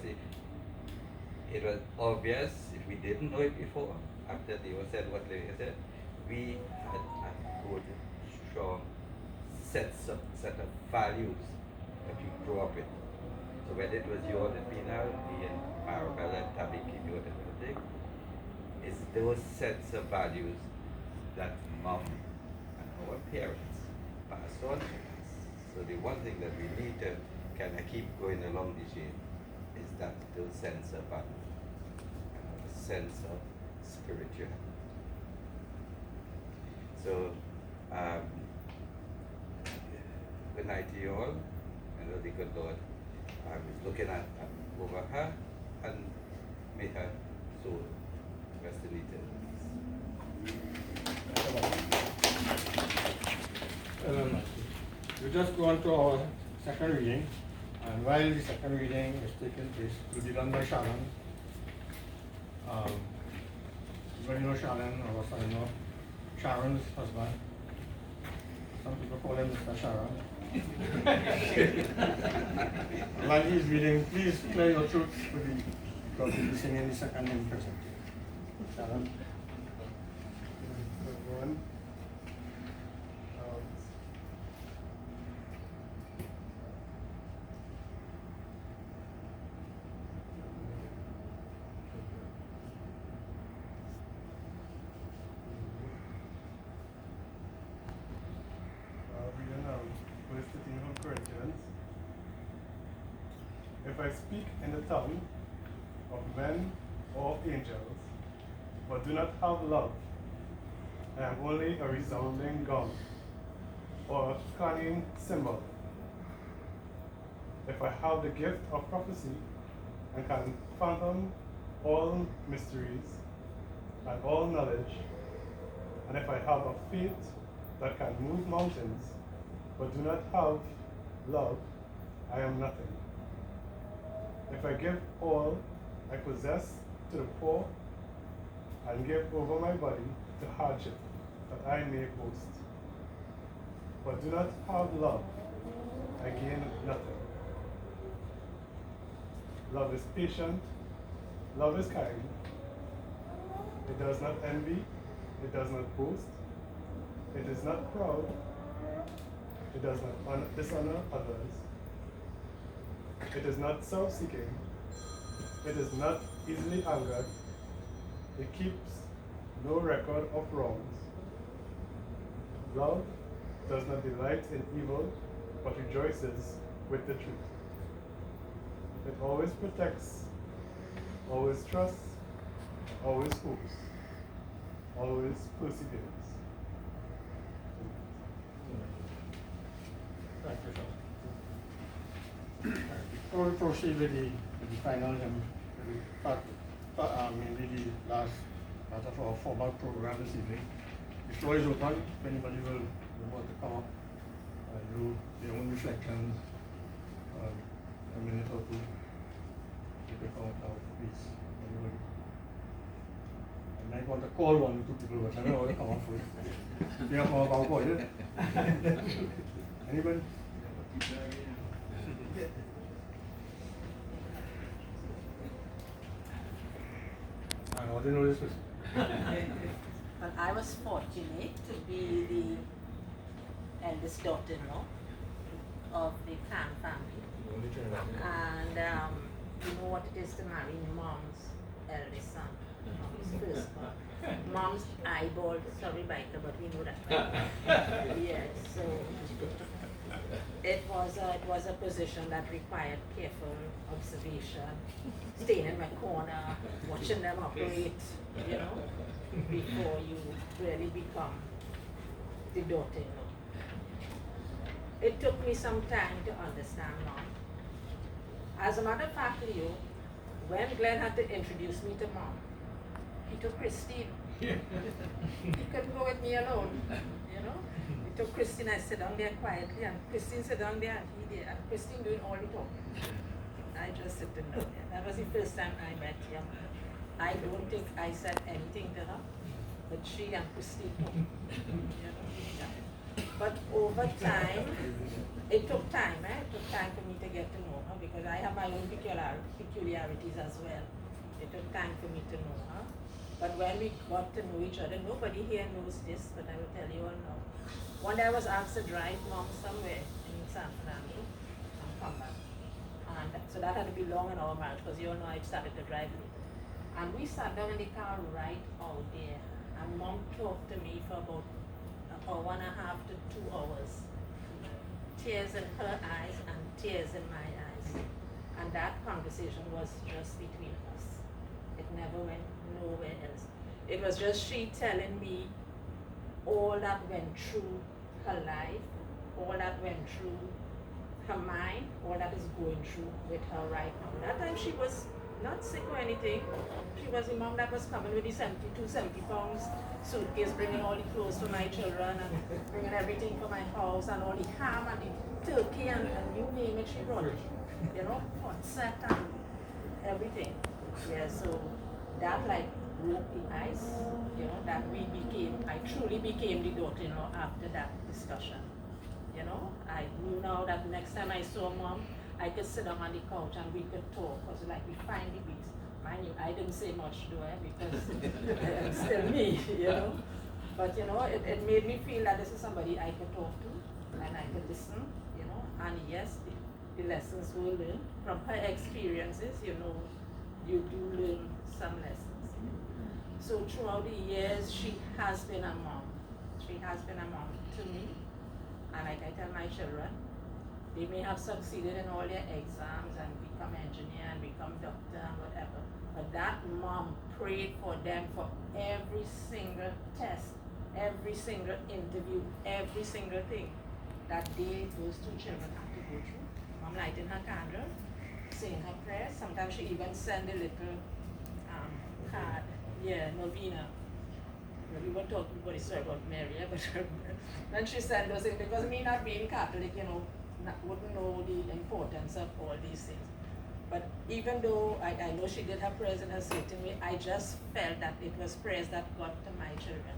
it was obvious, if we didn't know it before, after Leo said what Leo said, we had a good, strong set of values that we grew up with. So whether it was you and Pina, me and Marabella and Tabiki, you and everything, it's those sets of values that mom and our parents passed on to us. So the one thing that we need to kind of keep going along the chain is that those sense of value and a sense of spirituality. So good night to you all. I know the good Lord was looking at over her, and may her soul rest in eternity. We just go on to our second reading, and while the second reading is taking place, it will be done by Sharon. You know Sharon, our son-in-law, Sharon's husband. Some people call him Mr. Sharon. While he's reading, please clear your throat because we'll be singing the second hymn present. Sharon. Go on. I speak in the tongue of men or angels, but do not have love, I am only a resounding gong or a clanging cymbal. If I have the gift of prophecy and can fathom all mysteries and all knowledge, and if I have a faith that can move mountains, but do not have love, I am nothing. If I give all I possess to the poor and give over my body to hardship, that I may boast, but do not have love, I gain nothing. Love is patient, love is kind, it does not envy, it does not boast, it is not proud, it does not dishonor others, it is not self-seeking, it is not easily angered, it keeps no record of wrongs. Love does not delight in evil, but rejoices with the truth. It always protects, always trusts, always hopes, always perseveres. Thank you, sir. Before we proceed with the final hymn, mainly the last part of our formal program this evening, the floor is open. If anybody will want to come up, do their own reflections, a minute or two, you can come up, please. Anybody? I might want to call one or two people, but I don't know how to come up with. You have more about what, is it? Anybody? I didn't know this was. But I was fortunate to be the eldest daughter-in-law of the Khan family. And you know what it is to marry mom's eldest son, mom's first born. Mom's eyeball, sorry Biker, but we know that. Right? Yes, so it was a position that required careful observation, staying in my corner, watching them operate, you know, before you really become the daughter-in-law. It took me some time to understand Mom. As a matter of fact, Leo, when Glenn had to introduce me to Mom, he took Christine. He couldn't go with me alone, you know. He took Christine, I sit down there quietly, and Christine sit down there, and he did, and Christine doing all the talking. I just sitting down there. That was the first time I met him. I don't think I said anything to her, but she and Christine talked. You know? Yeah. But over time, it took time, eh? It took time for me to get to know her because I have my own peculiarities as well. It took time for me to know her. But when we got to know each other, nobody here knows this, but I will tell you all now. One day I was asked to drive Mom somewhere in San Fernando and come back. And so that had to be long in our marriage because you all know I started to drive late. And we sat down in the car right out there. And Mom talked to me for about an hour and a half to 2 hours. Tears in her eyes and tears in my eyes. And that conversation was just between us. It never went nowhere else. It was just she telling me all that went through her life, all that went through her mind, all that is going through with her right now. That time she was not sick or anything. She was the mom that was coming with the 70 pounds suitcase, bringing all the clothes for my children and bringing everything for my house and all the ham and the turkey and you name it, she brought it. You know, hot set and everything. Yeah, so that like broke the ice, you know, that I truly became the daughter-in-law after that discussion. You know, I knew now that next time I saw Mom, I could sit down on the couch and we could talk, because like we find the weeks. Mind you, I didn't say much to her because it's still me, you know. But you know, it made me feel that this is somebody I could talk to and I could listen, you know. And yes, the lessons were learned from her experiences, you know, you do learn some lessons. So throughout the years, she has been a mom. She has been a mom to me. And like I tell my children, They may have succeeded in all their exams and become engineer and become doctor and whatever. But that mom prayed for them for every single test, every single interview, every single thing that those two children had to go through. Mom lighting her candle, saying her prayers. Sometimes she even send a little card. Yeah, novena. We were talking about this about Mary, but then she sent those things because me not being Catholic, wouldn't know the importance of all these things. But even though I know she did her prayers in a certain way, I just felt that it was prayers that got to my children.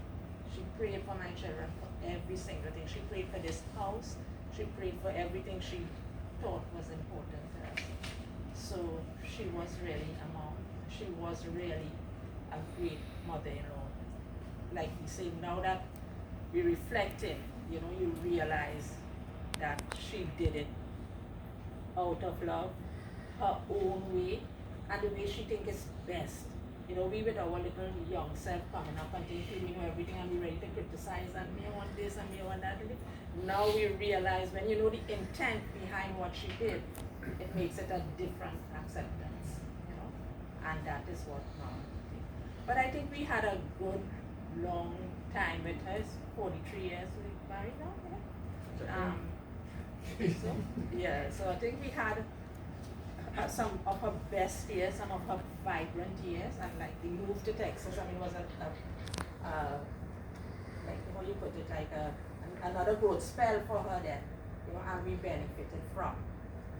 She prayed for my children for every single thing. She prayed for this house. She prayed for everything she thought was important to us. So she was really a mom. She was really a great mother-in-law. Like we say, now that we reflecting, you realize that she did it out of love, her own way, and the way she think is best. We with our little young self coming up and thinking we know everything and we ready to criticize and me want this and me want that. Now we realize when you know the intent behind what she did, it makes it a different acceptance, and that is what mom did. But I think we had a good long time with her. It's 43 years we married now, so I think we had some of her best years, some of her vibrant years, and like the move to Texas, was another growth spell for her then, and we benefited from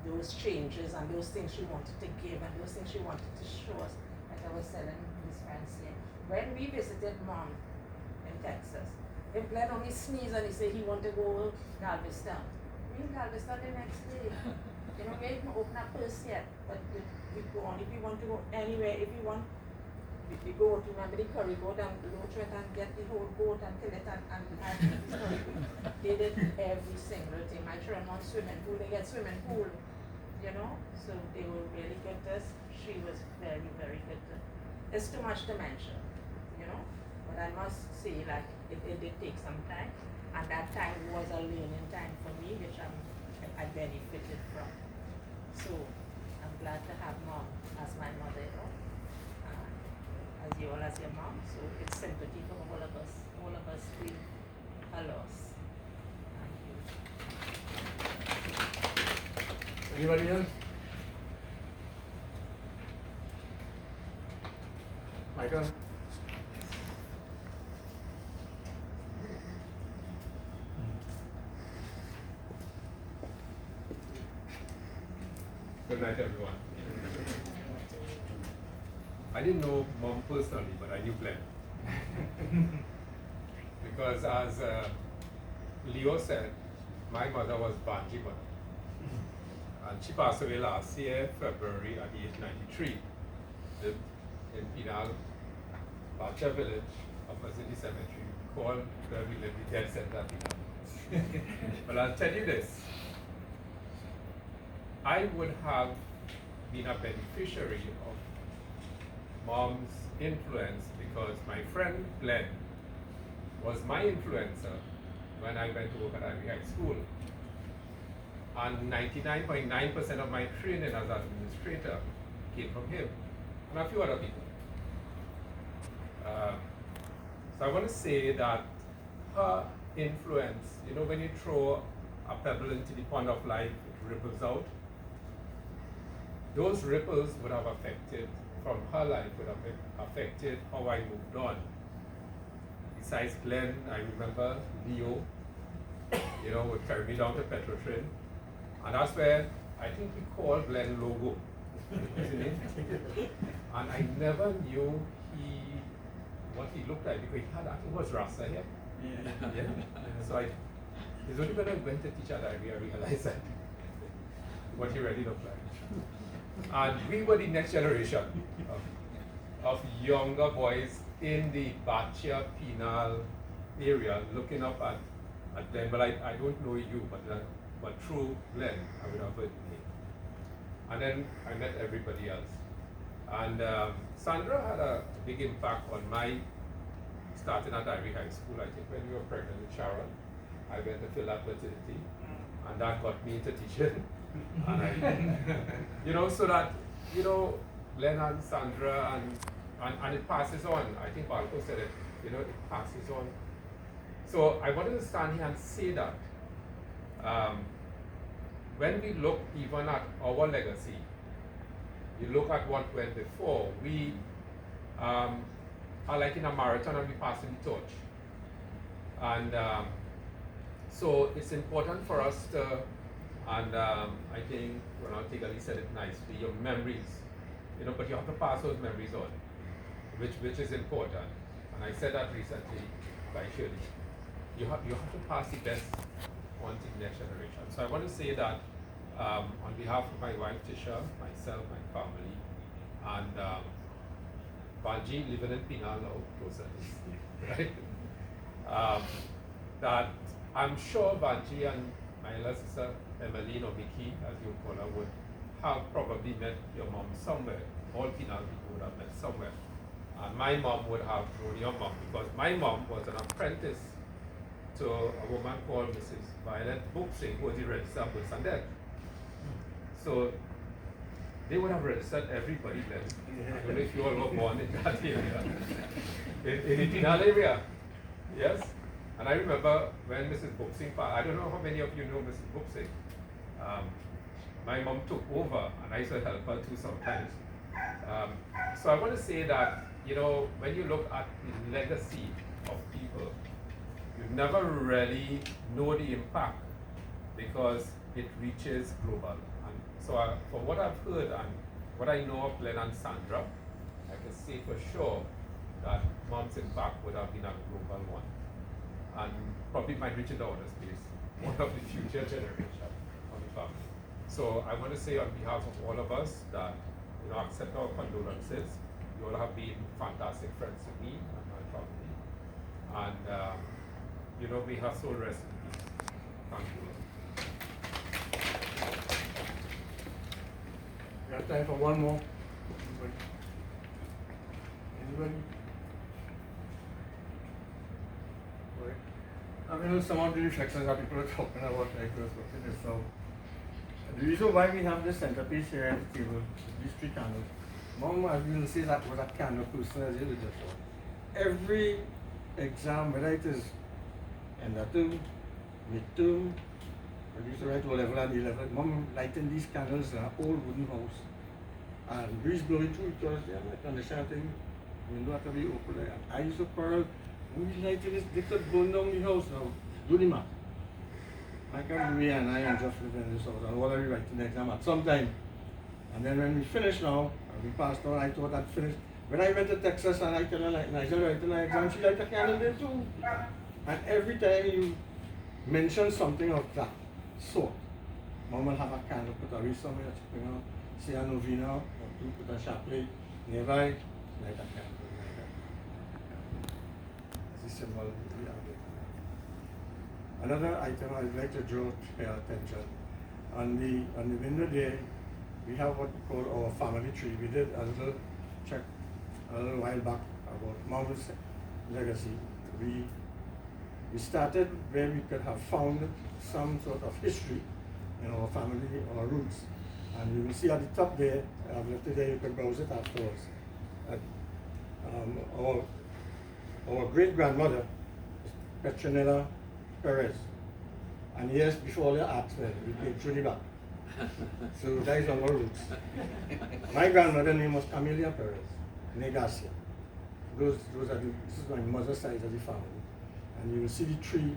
those changes and those things she wanted to give and those things she wanted to show us. Like I was telling Miss Francine, when we visited mom in Texas, if Glenn only sneezed and he said he wanted to go to Galveston, we in Galveston the next day. We didn't open our purse yet, but we go on. If we want to go anywhere, we go to, remember the curry goat and Lochan and get the whole goat and kill it and have the curry goat. They did every single thing. My children want swimming pool, they get swimming pool, so they were really good to us. She was very, very good to us. It's too much to mention, but I must say, like, it did take some time, and that time was a learning time for me, which I benefited from. So I'm glad to have mom as my mother, as you all as your mom. So it's sympathy for all of us feel a loss. Thank you. Anybody else? Michael? Good night, everyone. I didn't know mom personally, but I knew Glenn. Because as Leo said, my mother was Banji mother. And she passed away last year, February, at age 93. Lived in Pinal, Bacha village, opposite the cemetery, called where we live, the dead center Pinal. But I'll tell you this. I would have been a beneficiary of mom's influence because my friend Glenn was my influencer when I went to work at Ivy High School. And 99.9% of my training as an administrator came from him and a few other people. So I want to say that her influence, when you throw a pebble into the pond of life, it ripples out. Those ripples would have affected, from her life, would have affected how I moved on. Besides Glenn, I remember Leo, would carry me down to Petrotrin. And that's where I think we called Glenn Logo. Isn't it? And I never knew what he looked like because he was Rasta here. Yeah. So it's only when I went to teach at Ivy I realized that what he really looked like. And we were the next generation of younger boys in the Bacha Penal area looking up at Glenn. But I don't know you, but through Glenn, I would have heard the name. And then I met everybody else. And Sandra had a big impact on my starting at Ivy High School. I think when we were pregnant with Sharon, I went to fill that fertility. and that got me into teaching. And I, so that, Glenn and Sandra and it passes on. I think Balco said it, it passes on. So I wanted to stand here and say that when we look even at our legacy, you look at what went before, we are like in a marathon and we passing the torch. And so it's important for us to, and I think Ronald Tigali said it nicely, your memories, but you have to pass those memories on, which is important. And I said that recently by Shirley. You have to pass the best on to the next generation. So I want to say that on behalf of my wife Tisha, myself, my family, and Banji living in Pinal now, closer, right? That I'm sure Banji and my elder sister Emmeline or Mickey, as you call her, would have probably met your mom somewhere. All Pinal people would have met somewhere. And my mom would have known your mom because my mom was an apprentice to a woman called Mrs. Violet Booksing, who was the registrar of births and death. So they would have registered everybody then. I don't know if you all were born in that area, in the Pinal area. Yes? And I remember when Mrs. Booksing passed, I don't know how many of you know Mrs. Booksing. My mom took over and I used to help her too sometimes. So I want to say that, when you look at the legacy of people, you never really know the impact because it reaches global. And so from what I've heard and what I know of Glenn and Sandra, I can say for sure that mom's impact would have been a global one. And probably might reach into outer space, one of the future generation of the family. So I want to say on behalf of all of us that, accept our condolences. You all have been fantastic friends to me and my family. And, may her soul rest in peace. Thank you. We have time for one more. Anybody? I mean, some of the reflections that people are talking about, like this, so the reason why we have this centerpiece here at the table, these three candles, Mom, as you will see, that was a candle person as you did before. Every exam, whether it is end-of-term, mid-term, we used to write O-level and E-level, Mom lighting these candles in an old wooden house, and breeze blowing through it was there, like on the shelving, window had to be open there. And I used to quarrel, we lighted this, they could burn down the house now, do the math. I can Louis and I and just live in this house, and what are we writing the exam at some time? And then when we finished now, and we passed on, I thought I'd finished. When I went to Texas and I tell her, like, Nigel writing an exam, she lighted a candle there too. And every time you mention something of that sort, Mom will have a candle put away somewhere, say a novena, or two, put a chapelet nearby, light a candle. It's a symbol we have it. Another item I'd like to draw your attention. On the window there, we have what we call our family tree. We did a little check a little while back about Mom's legacy. We started where we could have found some sort of history in our family, our roots. And you will see at the top there, I've left it there, you can browse it afterwards. Our great-grandmother is Petronella Perez. And years before the accident, we came through the back. So that is our roots. My grandmother's name was Camelia Perez, Negacia. This is my mother's side of the family. And you will see the tree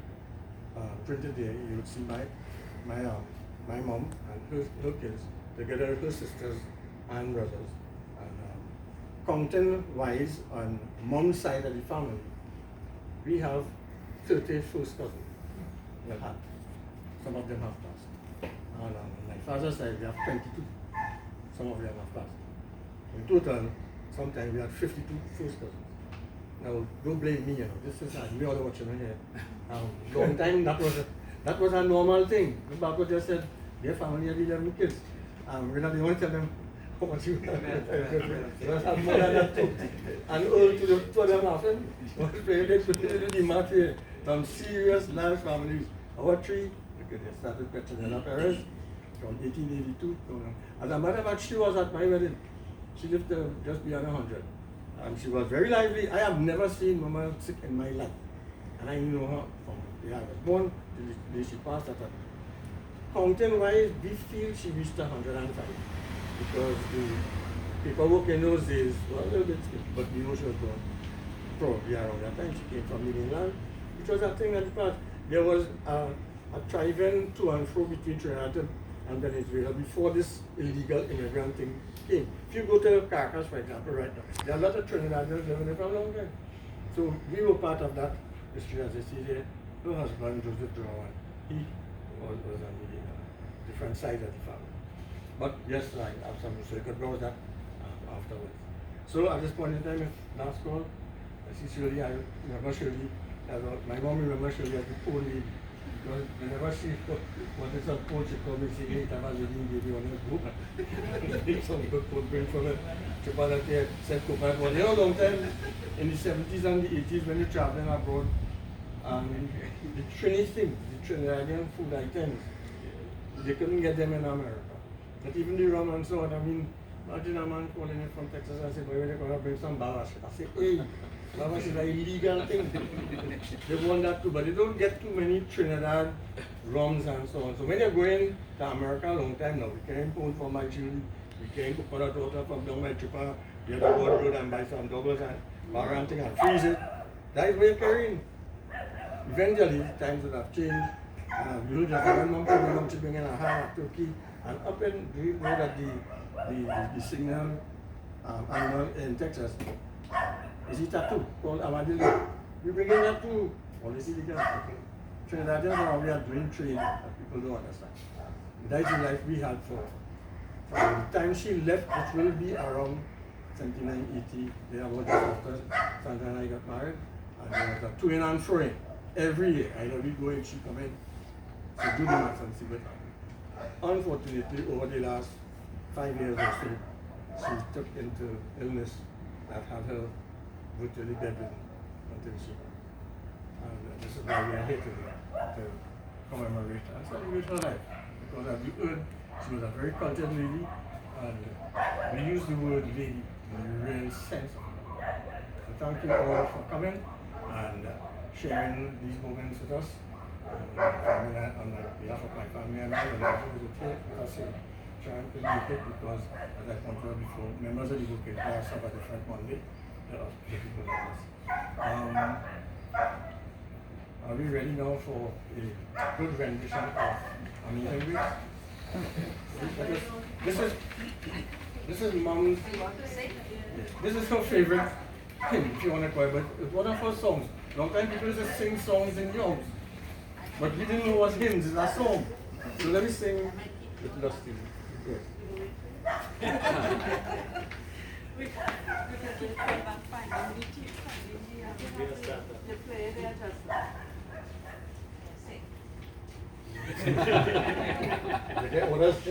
printed there. You will see my mom and her kids, together with her sisters and brothers. And counting wise, on mom's side of the family, we have 30 first cousins. Well, had. Some of them have passed. And on my father's side, we have 22. Some of them have passed. In total, sometimes we had 52 first cousins. Now, don't blame me, this is me all watching here. Long time, that was a normal thing. The Bible just said, their family had 11 kids. We're not the only tell them how much you have. You must have more than that too. And all to the two of them often, they put the math here. Some serious large families. Our three, They started Petronella Perez from 1882. As a matter of fact, she was at my wedding. She lived just beyond 100. And she was very lively. I have never seen Mama sick in my life. And I know her from the day I was born to the day she passed at her. Counting wise, we feel she reached 105. Because the paperwork in those days was a little bit skipped, but we know she was born probably around that time. She came from New England, which was a thing at the past. There was a thriving to and fro between Trinidad and Venezuela before this illegal immigrant thing came. If you go to Caracas, for example, right now, there are a lot of Trinidadians living there for a long time. So we were part of that history, as I see there. Her husband, Joseph Romain, he was on the different side of the family. But yes, I have some so you could know that afterwards. So at this point in time, last call, I see Shirley, I remember Shirley, my mom remembers Shirley as the poor lady. Because whenever she wanted some food, she called me and said, hey, I'm a lady, baby, on a book. Take some good food, bring from it. Chocolate, said coconut water. You know, long time in the 70s and the 80s when you're traveling abroad, the Trini things, the Trinidadian food items, they couldn't get them in America. But even the rum and so on, I mean, imagine a man calling me from Texas and say, boy, we're going to bring some babash. I say, hey, babash is an illegal thing. They want that too, but they don't get too many Trinidad rums and so on. So when you're going to America a long time now, we can import from my children, we can coconut water from down my tripa, you have to go on the road and buy some doubles and baranting and freeze it. That is where you're carrying. Eventually, times would have changed. You know, just one month ago, to bring in a ham of turkey, and up in, do you know that the signal animal in Texas is a tattoo called armadillo. We bring in that too. All this illegal. Trinidadians are already doing trade that people don't understand. That is the life we had for. From the time she left, which will be around 7980, there was just after Sandra and I got married, and there was a to-in and fro-in every year. Either we go in, she come in. So do the maths and see what happens. Unfortunately, over the last 5 years or so, she took into illness that had her virtually bedridden until she. And this is why we are here today, to commemorate and celebrate her life. Because as you heard, she was a very cultured lady, and we use the word lady in the real sense of it. So thank you all for coming and sharing these moments with us. On behalf of my family and I, and I was okay with us trying to make it because, as I pointed out before, members of the bouquet class have a different Monday. There are people like this. Are we ready now for a good rendition of Amazing Grace? This is Mom's. This is her favorite hymn, if you want to call it, but it's one of her songs. Long time people used to sing songs in the house. But we didn't know what hymns is a song. So let me sing with Lusty. Yes. We can keep going back finding the chief, the play there just now. Okay, what else? You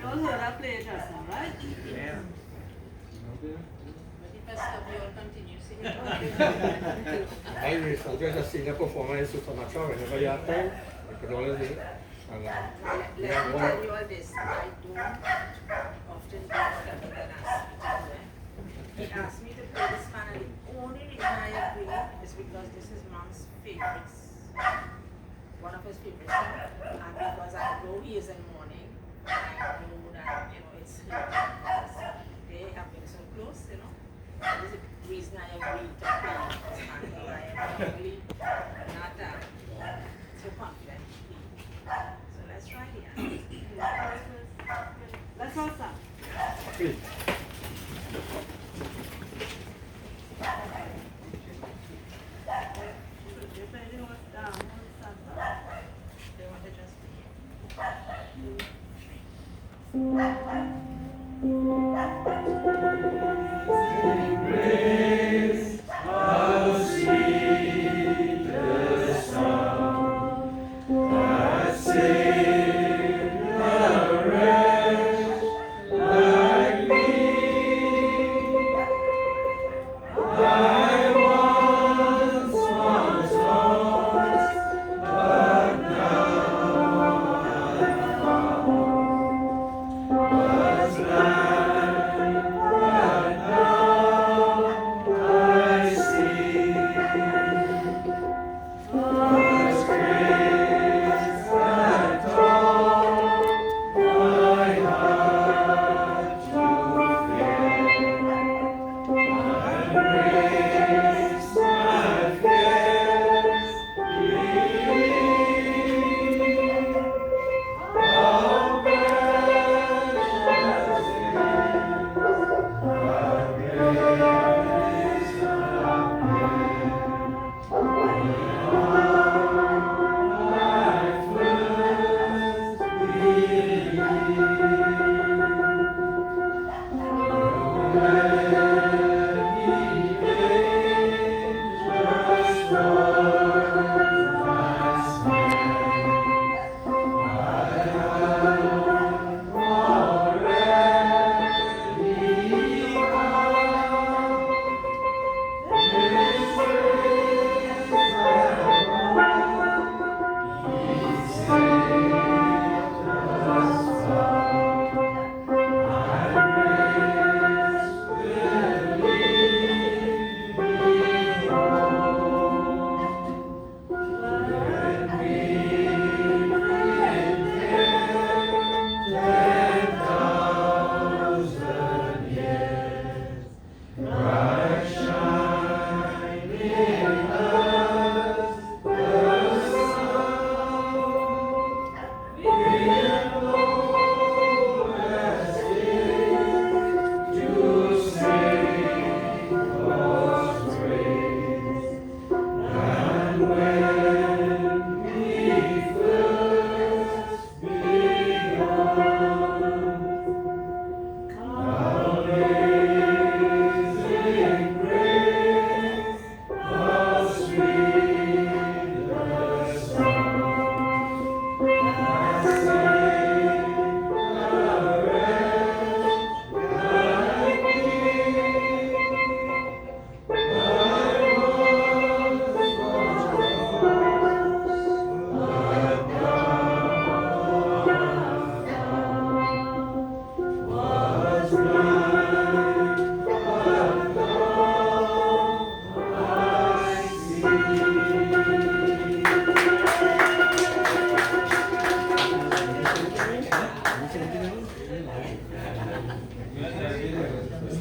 all heard that play just now, right? Yeah. I wish I just seen a performance with some mature whenever you have time. You could always do it. And Let me tell you all this. I don't often do whatever that asks me to do. He asked me to play this fan, and the only reason I agree is because this is Mom's favorites, one of his favorite songs, and because I know he is in mourning, I know that it's hurt. They have been so close, That is the reason I agreed to play this fan. I am really not so confident. So let's try it. Let's all start. please. Depending on what's down, They want to just I want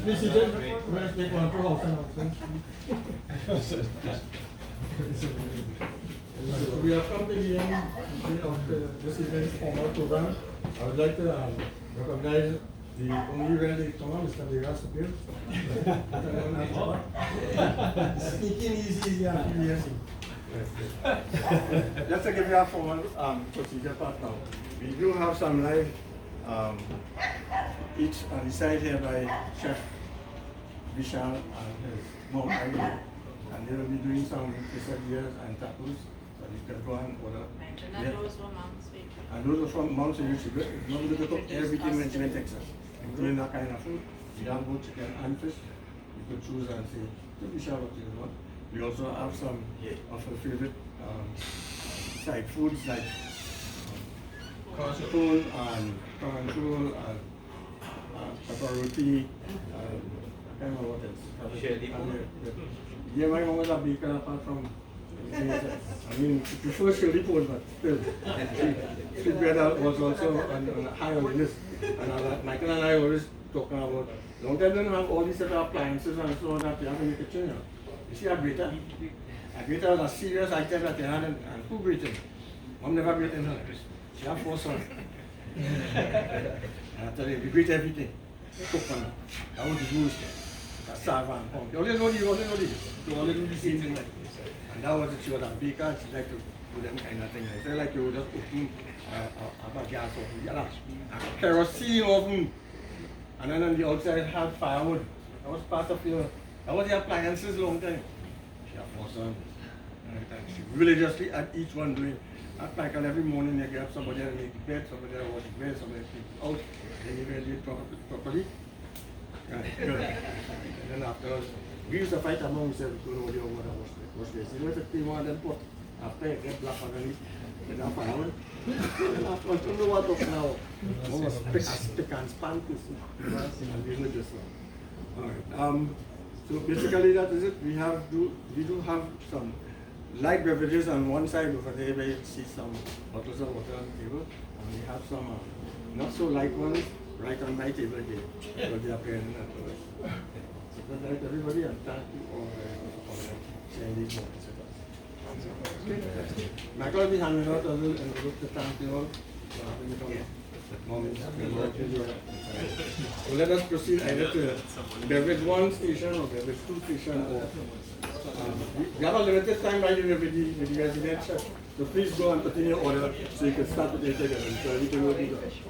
Please sit down. We're going to take one for house we have come to the end of this evening's formal program. I would like to recognize the only related comer, Mr. Vegas Supir. Sneaking easy and easy. Just to give you a formal procedure part now. We do have some live each on the side here by Chef Vishal and his mom Irene. And they will be doing some quesadillas and tacos. So you can go and order. And those were Mom's favorite. And those are from Mom's and Yoshi. Mom will cook everything mentioned in Texas, including that kind of food. We have both chicken and fish. You could choose and say, to Vishal what you want. We also have some of her favorite side foods like corn and corn and pepper roti. I can't remember what else. Yeah, my mom was a baker apart from. I mean, she prefers chili pork, but still. Sweet bread was also on high on the list. And Michael and I always talking about, long time don't have all these set of appliances and so on that you have in the kitchen. You know. You see a grater? A grater was a serious item that they had, and who grated? Mom never grated her. She had 4 sons. And I tell you, we grate everything. Cook on it. That was the rules. That's Sava and Pong. You only know this. You only do the same thing like this. And that was it. She was a baker. She liked to do them kind of things. It's like you would just open a gas oven, a kerosene oven. And then on the outside had firewood. That was part of that was the appliances long time. She had 4 sons. She religiously at each one doing. At Michael every morning they get somebody to make the bed, somebody to wash the bed, somebody to keep it out. Then you do it properly. Right, good. And then afterwards, we used to fight among ourselves to know the over wash this. You know what the one of them put after it get black underneath, they don't firewood. And afterwards, you know what up now. Mom was spick and span this. And we know just now. Alright. So basically that is it. We do have some light beverages on one side over there where you see some bottles of water on the table. And we have some not so light ones right on my table here. But they are playing afterwards. So good night everybody and thank you all for sharing these moments with us. Okay. Michael will be handing out a little envelope to thank you all for having me come moments. So let us proceed either to beverage 1 station or beverage 2 station or we have a limited time by the resident chef. So please go and continue your order so you can start with the together. So everything will be done.